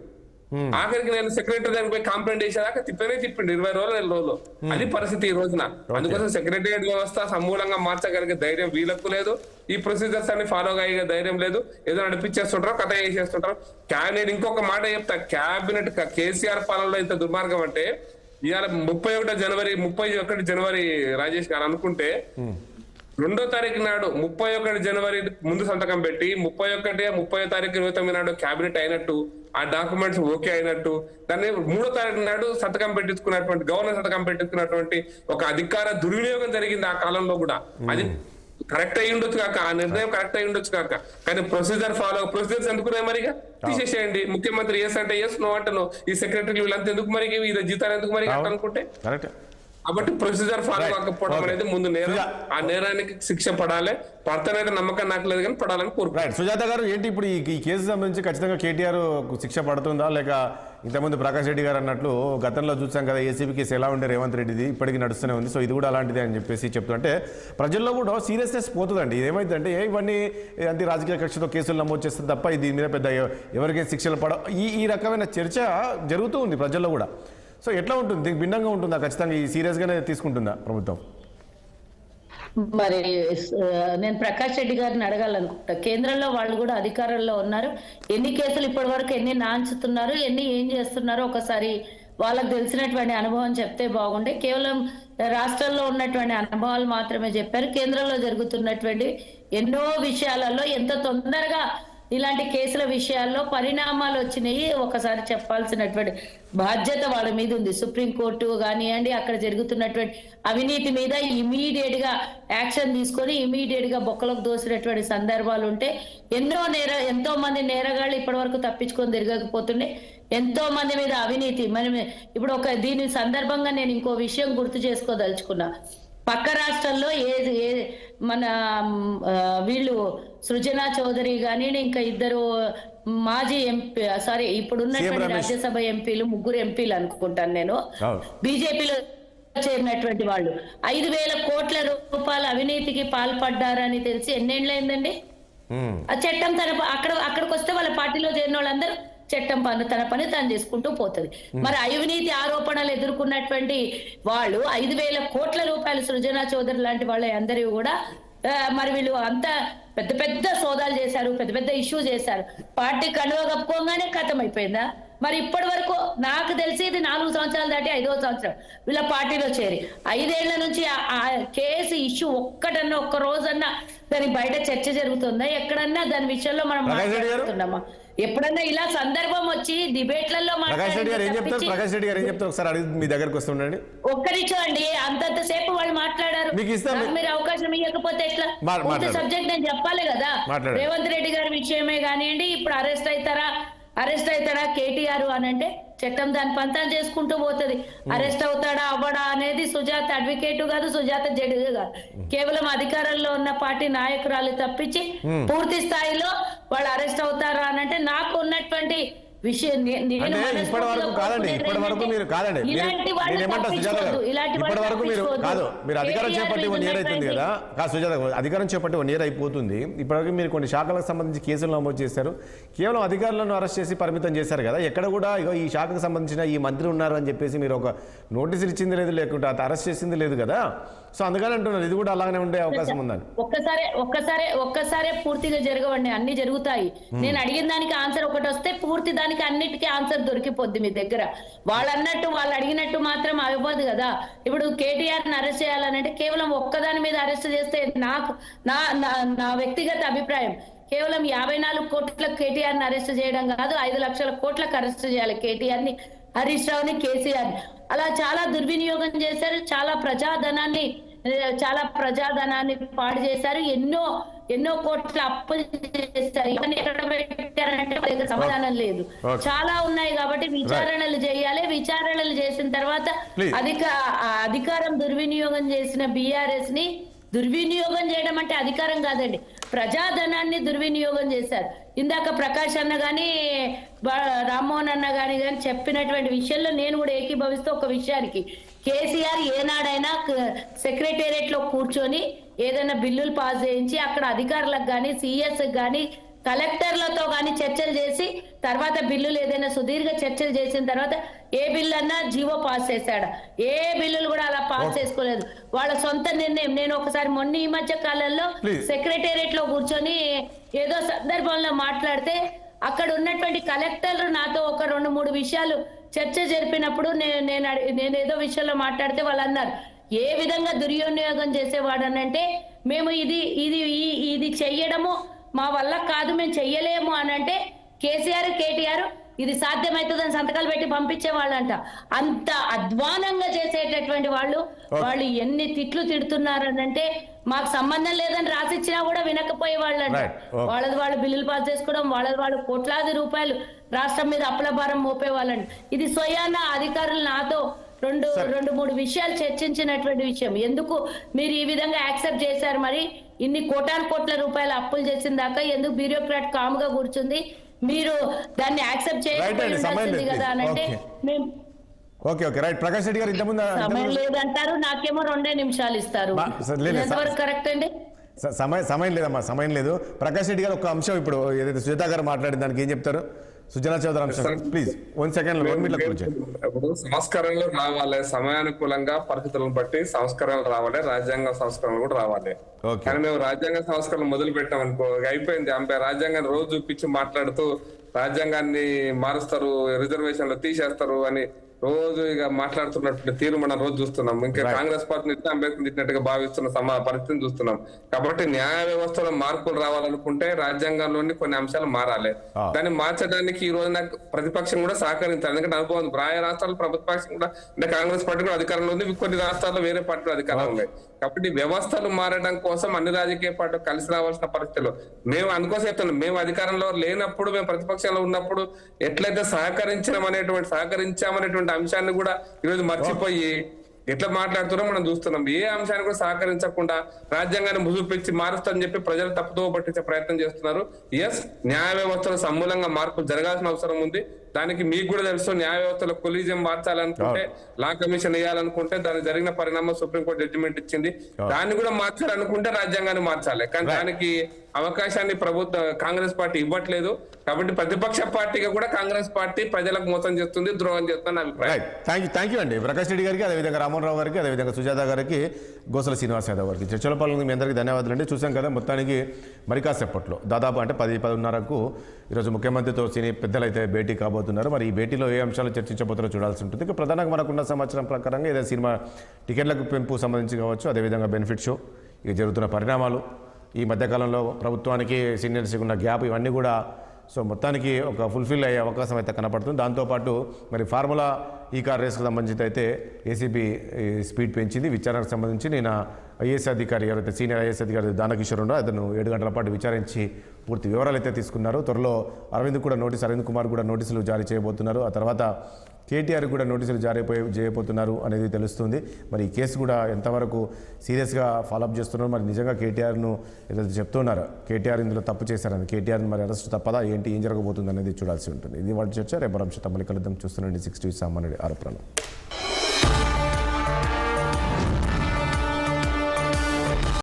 ఆఖరికి నేను సెక్రటరీ దానికి పోయి కంప్లైంట్ చేసేదాకా తిప్పిండు 20 రోజులు. అది పరిస్థితి ఈ రోజున. అందుకోసం సెక్రటరియట్ వ్యవస్థ సమూలంగా మార్చగలిగే ధైర్యం వీళ్ళకు లేదు, ఈ ప్రొసీజర్స్ అన్ని ఫాలో అయ్యే ధైర్యం లేదు. ఏదో నడిపించేస్తుంటారు, కథ చేసేస్తుంటారు. నేను ఇంకొక మాట చెప్తా, క్యాబినెట్ కేసీఆర్ పాలనలో ఇంత దుర్మార్గం అంటే ఇవాళ 31 జనవరి రాజేష్ గారు అనుకుంటే 2వ తారీఖు నాడు 31 జనవరి ముందు సంతకం పెట్టి 30వ తారీఖు 29 నాడు క్యాబినెట్ అయినట్టు, ఆ డాక్యుమెంట్స్ ఓకే అయినట్టు, దాన్ని 3వ తారీఖు నాడు సంతకం పెట్టించుకున్నటువంటి, గవర్నర్ సంతకం పెట్టించుకున్నటువంటి ఒక అధికార దుర్వినియోగం జరిగింది ఆ కాలంలో కూడా. అది కరెక్ట్ అయ్యి ఉండొచ్చు కాక, ఆ నిర్ణయం కరెక్ట్ అయ్యి ఉండొచ్చు కాక, కానీ ప్రొసీజర్స్ ఎందుకున్నాయి మరిగా తీసేసేయండి. ముఖ్యమంత్రి ఎస్ అంటే ఎస్, నో అంటే నో. ఈ సెక్రటరీ వీళ్ళంతా ఎందుకు మరి, ఈ జీతాలు ఎందుకు మరి అనుకుంటే కాబట్టి ప్రొసీజర్ ఫాలో Right. కాకపోవడం Okay. అనేది ముందు నేరం. సుజా- ఆ నేరానికి శిక్ష పడాలి. భర్తనైతే నమ్మకం నాకు లేదు కానీ పడాలని కోరుకుంటున్నాను. రైట్ సుజాత గారు, ఏంటి ఇప్పుడు ఈ కేసు సంబంధించి ఖచ్చితంగా కేటీఆర్ శిక్ష పడుతుందా, లేక ఇంతకుముందు ప్రకాష్ రెడ్డి గారు అన్నట్లు గతంలో చూసాం కదా ఏసీబీ కేసు ఎలా ఉండే రేవంత్ రెడ్డిది ఇప్పటికీ నడుస్తూనే ఉంది, సో ఇది కూడా అలాంటిదే అని చెప్పేసి చెప్తుంటే ప్రజల్లో కూడా సీరియస్నెస్ పోతుందండి. ఇదేమైందంటే ఇవన్నీ అంతే రాజకీయ కక్షతో కేసులు నమోదు చేస్తుంది తప్ప దీని మీద పెద్ద ఎవరికైనా శిక్షలు పడ ఈ రకమైన చర్చ జరుగుతూ ఉంది ప్రజల్లో కూడా. సో ఎట్లా ఉంటుంది, దీనికి భిన్నంగా ఉంటుందా, ఖచ్చితంగా ఈ సీరియస్గానే తీసుకుంటుందా ప్రభుత్వం? మరి నేను ప్రకాష్ రెడ్డి గారిని అడగాలనుకుంటా. కేంద్రంలో వాళ్ళు కూడా అధికారంలో ఉన్నారు. ఎన్ని కేసులు ఇప్పటి వరకు ఎన్ని నాంచుతున్నారు, ఎన్ని ఏం చేస్తున్నారో ఒకసారి వాళ్ళకు తెలిసినటువంటి అనుభవం చెప్తే బాగుండే. కేవలం రాష్ట్రంలో ఉన్నటువంటి అనుభవాలు మాత్రమే చెప్పారు. కేంద్రంలో జరుగుతున్నటువంటి ఎన్నో విషయాలలో ఎంత తొందరగా ఇలాంటి కేసుల విషయాల్లో పరిణామాలు వచ్చినాయి ఒకసారి చెప్పాల్సినటువంటి బాధ్యత వాళ్ళ మీద ఉంది. సుప్రీంకోర్టు కానివ్వండి, అక్కడ జరుగుతున్నటువంటి అవినీతి మీద ఇమీడియట్ గా యాక్షన్ తీసుకొని ఇమీడియట్ గా బొక్కలకు దోసినటువంటి సందర్భాలు ఉంటే ఎంతో మంది నేరగాళ్ళు ఇప్పటి వరకు తప్పించుకొని తిరగకపోతుండే, ఎంతో మంది మీద అవినీతి. మనం ఇప్పుడు దీని సందర్భంగా నేను ఇంకో విషయం గుర్తు చేసుకోదలుచుకున్నా. పక్క రాష్ట్రంలో మన వీళ్ళు సృజనా చౌదరి గాని ఇంకా ఇద్దరు మాజీ ఎంపీ ఇప్పుడున్నటువంటి రాజ్యసభ ఎంపీలు, 3 ఎంపీలు అనుకుంటాను నేను, బీజేపీలో చేరినటువంటి వాళ్ళు 5,000 కోట్ల రూపాయల అవినీతికి పాల్పడ్డారని తెలిసి ఎన్నేళ్ళైందండి? ఆ చట్టం అక్కడికి వస్తే వాళ్ళ పార్టీలో చేరిన వాళ్ళందరూ చట్టం తన పని తాను చేసుకుంటూ పోతుంది. మరి అవినీతి ఆరోపణలు ఎదుర్కొన్నటువంటి వాళ్ళు 5,000 కోట్ల రూపాయలు సృజనా చౌదరి లాంటి వాళ్ళ అందరూ కూడా మరి వీళ్ళు అంతా పెద్ద పెద్ద సోదాలు చేశారు, పెద్ద పెద్ద ఇష్యూ చేశారు. పార్టీ కనువ కప్పుకోగానే ఖతం అయిపోయిందా? మరి ఇప్పటి వరకు నాకు తెలిసి ఇది 4 సంవత్సరాలు దాటి 5వ సంవత్సరం వీళ్ళ పార్టీలో చేరి 5 ఏళ్ల నుంచి ఆ కేసు ఇష్యూ ఒక్క రోజన్నా దాని బయట చర్చ జరుగుతుందా? ఎక్కడన్నా దాని విషయంలో మనం మాట్లాడుతున్నామా? ఎప్పుడన్నా ఇలా సందర్భం వచ్చి డిబేట్లలో ప్రకాష్ రెడ్డి గారు ఏం చెప్తారు ఒకసారి అడిగి మీ దగ్గరకు వస్తుండండి. ఒక్క నిమిషం అండి, అంతసేపు వాళ్ళు మాట్లాడారు, మీరు అవకాశం ఇవ్వకపోతే ఎట్లా? పూర్తి సబ్జెక్ట్ నేను చెప్పాలి కదా. రేవంత్ రెడ్డి గారి విషయమే కానివ్వండి, ఇప్పుడు అరెస్ట్ అవుతారా కేటీఆర్ అని అంటే చట్టం దాని పంతం చేసుకుంటూ పోతుంది. అరెస్ట్ అవుతాడా అవ్వడా అనేది సుజాత అడ్వకేట్ కాదు, సుజాత జడ్జి కాదు, కేవలం అధికారంలో ఉన్న పార్టీ నాయకురాలు తప్పించి పూర్తి స్థాయిలో వాళ్ళు అరెస్ట్ అవుతారా అని అంటే నాకు ఉన్నటువంటి విషయం ఇప్పటి వరకు మీరు కాదండి, మీరు అధికారం చేపట్టి 1 year అవుతుంది కదా సుజాత, అధికారం చేపట్టి 1 year అయిపోతుంది. ఇప్పటివరకు మీరు కొన్ని శాఖలకు సంబంధించి కేసులు నమోదు చేశారు, కేవలం అధికారులను అరెస్ట్ చేసి పరిమితం చేశారు కదా. ఎక్కడ కూడా ఈ శాఖకు సంబంధించిన ఈ మంత్రి ఉన్నారు అని చెప్పేసి మీరు ఒక నోటీసులు ఇచ్చింది లేదు, లేకుంటే అరెస్ట్ చేసింది లేదు కదా. సో అందుకని అంటున్నారు ఇది కూడా అలాగే ఉండే అవకాశం ఉందని. ఒక్కసారే పూర్తిగా జరగవండి, అన్ని జరుగుతాయి. నేను అడిగిన దానికి ఆన్సర్ ఒకటి వస్తే పూర్తి దానికి అన్నిటికీ ఆన్సర్ దొరికిపోద్ది మీ దగ్గర. వాళ్ళు అడిగినట్టు మాత్రం అవ్వదు కదా. ఇప్పుడు కేటీఆర్ ని అరెస్ట్ చేయాలనంటే కేవలం ఒక్కదాని మీద అరెస్ట్ చేస్తే నా వ్యక్తిగత అభిప్రాయం కేవలం 54 కోట్లకు కేటీఆర్ ని అరెస్ట్ చేయడం కాదు, 5 లక్షల కోట్లకు అరెస్ట్ చేయాలి కేటీఆర్ ని, హరీష్ రావుని, కేసీఆర్ ని. అలా చాలా దుర్వినియోగం చేశారు, చాలా ప్రజాధనాన్ని పాడు చేశారు, ఎన్నో కోట్ల అప్పులు చేస్తారు. ఇవన్నీ ఎక్కడ పెట్టారంటే సమాధానం లేదు. చాలా ఉన్నాయి కాబట్టి విచారణలు చేయాలి. విచారణలు చేసిన తర్వాత అధికారం దుర్వినియోగం చేసిన బీఆర్ఎస్ ని, దుర్వినియోగం చేయడం అంటే అధికారం కాదండి, ప్రజాధనాన్ని దుర్వినియోగం చేశారు. ఇందాక ప్రకాష్ అన్న గాని రామ్మోహన్ అన్న గాని చెప్పినటువంటి విషయంలో నేను కూడా ఏకీభవిస్తూ ఒక విషయానికి, కేసీఆర్ ఏనాడైనా సెక్రటేరియట్ లో కూర్చొని ఏదైనా బిల్లులు పాస్ చేయించి అక్కడ అధికారులకు కానీ సిఎస్ కానీ కలెక్టర్లతో కానీ చర్చలు చేసి తర్వాత బిల్లులు ఏదైనా సుదీర్ఘ చర్చలు చేసిన తర్వాత ఏ బిల్లు అన్నా జీవో పాస్ చేశాడు? ఏ బిల్లులు కూడా అలా పాస్ చేసుకోలేదు, వాళ్ళ సొంత నిర్ణయం. నేను ఒకసారి ఈ మధ్య కాలంలో సెక్రటేరియట్ లో కూర్చొని ఏదో సందర్భంలో మాట్లాడితే అక్కడ ఉన్నటువంటి కలెక్టర్లు నాతో ఒక 2-3 విషయాలు చర్చ జరిపినప్పుడు నేను ఏదో విషయంలో మాట్లాడితే వాళ్ళు అన్నారు, ఏ విధంగా దుర్వినియోగం చేసేవాడనంటే మేము ఇది చెయ్యడము మా వల్ల కాదు, మేము చెయ్యలేము అని అంటే కేటీఆర్ ఇది సాధ్యమవుతుందని సంతకాలు పెట్టి పంపించేవాళ్ళంట. అంత అధ్వానంగా చేసేటటువంటి వాళ్ళు ఎన్ని తిట్లు తిడుతున్నారనంటే మాకు సంబంధం లేదని రాసిచ్చినా కూడా వినకపోయే వాళ్ళంట. వాళ్ళు బిల్లులు పాస్ చేసుకోవడం, వాళ్ళు కోట్లాది రూపాయలు రాష్ట్రం మీద అప్పుల భారం మోపేవాళ్ళంట. ఇది స్వయాన అధికారులు నాతో రెండు మూడు విషయాలు చర్చించినటువంటి విషయం. ఎందుకు మీరు ఈ విధంగా యాక్సెప్ట్ చేశారు? మరి ఇన్ని కోట్ల రూపాయల అప్పులు చేసిన దాకా ఎందుకు బ్యూరోక్రాట్ కామ్గా కూర్చుంది? మీరు దాన్ని యాక్సెప్ట్ చేయాల్సింది కదా అని అంటే మేము ఓకే రైట్. ప్రకాష్ రెడ్డి గారు ఇంతకుముందు సమయం లేదంటారు, నాకేమో 2 నిమిషాలు ఇస్తారు. ఎంతవరకు కరెక్ట్ అండి? సమయం లేదమ్మా, సమయం లేదు. ప్రకాష్ రెడ్డి గారు ఒక అంశం ఇప్పుడు ఏదైతే సుజాత గారు మాట్లాడిన దానికి ఏం చెప్తారు? సుజనా చౌదరి అంశం ప్లీజ్ 1 సెకండ్ 1 మినిట్ కూర్చోండి. ఇప్పుడు సంస్కరణలు రావాలి, సమయానుకూలంగా పరిస్థితులను బట్టి సంస్కరణలు రావాలి, రాజ్యాంగ సంస్కరణలు కూడా రావాలి. కానీ మేము రాజ్యాంగ సంస్కరణలు మొదలు పెట్టాం అనుకో, అయిపోయింది. రాజ్యాంగాన్ని రోజు చూపించి మాట్లాడుతూ రాజ్యాంగాన్ని మారుస్తారు, రిజర్వేషన్లు తీసేస్తారు అని రోజు ఇక మాట్లాడుతున్నట్టు తీరు మనం రోజు చూస్తున్నాం. ఇంకా కాంగ్రెస్ పార్టీని అంబేద్కర్ తిట్టినట్టుగా భావిస్తున్న పరిస్థితిని చూస్తున్నాం. కాబట్టి న్యాయ వ్యవస్థలో మార్పులు రావాలనుకుంటే రాజ్యాంగంలోని కొన్ని అంశాలు మారాలి. దాన్ని మార్చడానికి ఈ రోజు నాకు ప్రతిపక్షం కూడా సహకరించాలి. ఎందుకంటే అనుభవం ఆయా రాష్ట్రాల్లో ప్రభుత్వపక్షం కూడా అంటే కాంగ్రెస్ పార్టీ కూడా అధికారంలో ఉంది, కొన్ని రాష్ట్రాల్లో వేరే పార్టీలు అధికారంలో ఉన్నాయి. కాబట్టి వ్యవస్థలు మారడం కోసం అన్ని రాజకీయ పార్టీలు కలిసి రావాల్సిన పరిస్థితులు మేము అందుకోసం చెప్తున్నాం. మేము అధికారంలో లేనప్పుడు, మేము ప్రతిపక్షంలో ఉన్నప్పుడు ఎట్లయితే సహకరించామనేటువంటి అంశాన్ని కూడా ఈరోజు మర్చిపోయి ఎట్లా మాట్లాడుతున్నారో మనం చూస్తున్నాం. ఏ అంశాన్ని కూడా సహకరించకుండా రాజ్యాంగాన్ని ముసుగుపెచ్చి మారుస్తారని చెప్పి ప్రజలు తప్పుదోవ పట్టించే ప్రయత్నం చేస్తున్నారు. న్యాయ వ్యవస్థలో సమూలంగా మార్పులు జరగాల్సిన అవసరం ఉంది. దానికి మీకు కూడా తెలుసు, న్యాయ వ్యవస్థలో కొలీజియం మార్చాలనుకుంటే, లా కమిషన్ వేయాలనుకుంటే దానికి జరిగిన పరిణామం సుప్రీంకోర్టు జడ్జిమెంట్ ఇచ్చింది. దాన్ని కూడా మార్చాలనుకుంటే రాజ్యాంగాన్ని మార్చాలి. కానీ దానికి అవకాశాన్ని కాంగ్రెస్ పార్టీ ఇవ్వట్లేదు. కాబట్టి ప్రతిపక్ష పార్టీగా కూడా కాంగ్రెస్ పార్టీ ప్రజలకు మోసం చేస్తుంది, ద్రోహం చేస్తుంది అభిప్రాయం. థ్యాంక్ యూ అండి ప్రకాష్ రెడ్డి గారికి, అదేవిధంగా రామ్మోహన్ రావు గారికి, అదేవిధంగా సుజాత గారికి, గోసల శ్రీనివాస్ యాదవ్ గారికి. చర్చల పాలన మీ అందరికీ ధన్యవాదాలు అండి. చూసాం కదా మొత్తానికి మరి కాసేపట్లో దాదాపు అంటే 10-10:30కు ఈరోజు ముఖ్యమంత్రితో సినీ పెద్దలు అయితే భేటీ కాబోతున్నారు. మరి ఈ భేటీలో ఏ అంశాలు చర్చించబోతారో చూడాల్సి ఉంటుంది. ఇక ప్రధానంగా మనకున్న సమాచారం ప్రకారంగా ఏదైనా సినిమా టికెట్లకు పెంపు సంబంధించి కావచ్చు, అదేవిధంగా బెనిఫిట్ షో, ఇక జరుగుతున్న పరిణామాలు, ఈ మధ్యకాలంలో ప్రభుత్వానికి సీనియర్స్కి ఉన్న గ్యాప్, ఇవన్నీ కూడా మొత్తానికి ఒక ఫుల్ఫిల్ అయ్యే అవకాశం అయితే కనపడుతుంది. దాంతోపాటు మరి ఫార్ములా ఈ కార్ రేస్కు సంబంధించి అయితే ఏసీబీ స్పీడ్ పెంచింది. విచారణకు సంబంధించి నేను ఐఏఎస్ అధికారి ఎవరైతే సీనియర్ ఐఏఎస్ అధికారి దానకిషోర్ ఉండో అతను 7 గంటల పాటు విచారించి పూర్తి వివరాలు అయితే తీసుకున్నారు. త్వరలో అరవింద్ కుమార్ కూడా నోటీసులు జారీ చేయబోతున్నారు. ఆ తర్వాత కేటీఆర్ కూడా నోటీసులు చేయబోతున్నారు అనేది తెలుస్తుంది. మరి ఈ కేసు కూడా ఎంతవరకు సీరియస్గా ఫాలోఅప్ చేస్తున్నారు, మరి నిజంగా కేటీఆర్ను ఏదైతే చెప్తున్నారు కేటీఆర్ ఇందులో తప్పు చేశారని, కేటీఆర్ మరి అరెస్ట్ తప్పదా ఏంటి, ఏం జరగబోతుంది అనేది చూడాల్సి ఉంటుంది. ఇది వాటి చర్చ. రేపు మళ్ళీ కలుద్దాం. చూస్తున్నాండి 60 సామాన్యుడి ఆరోపణలు.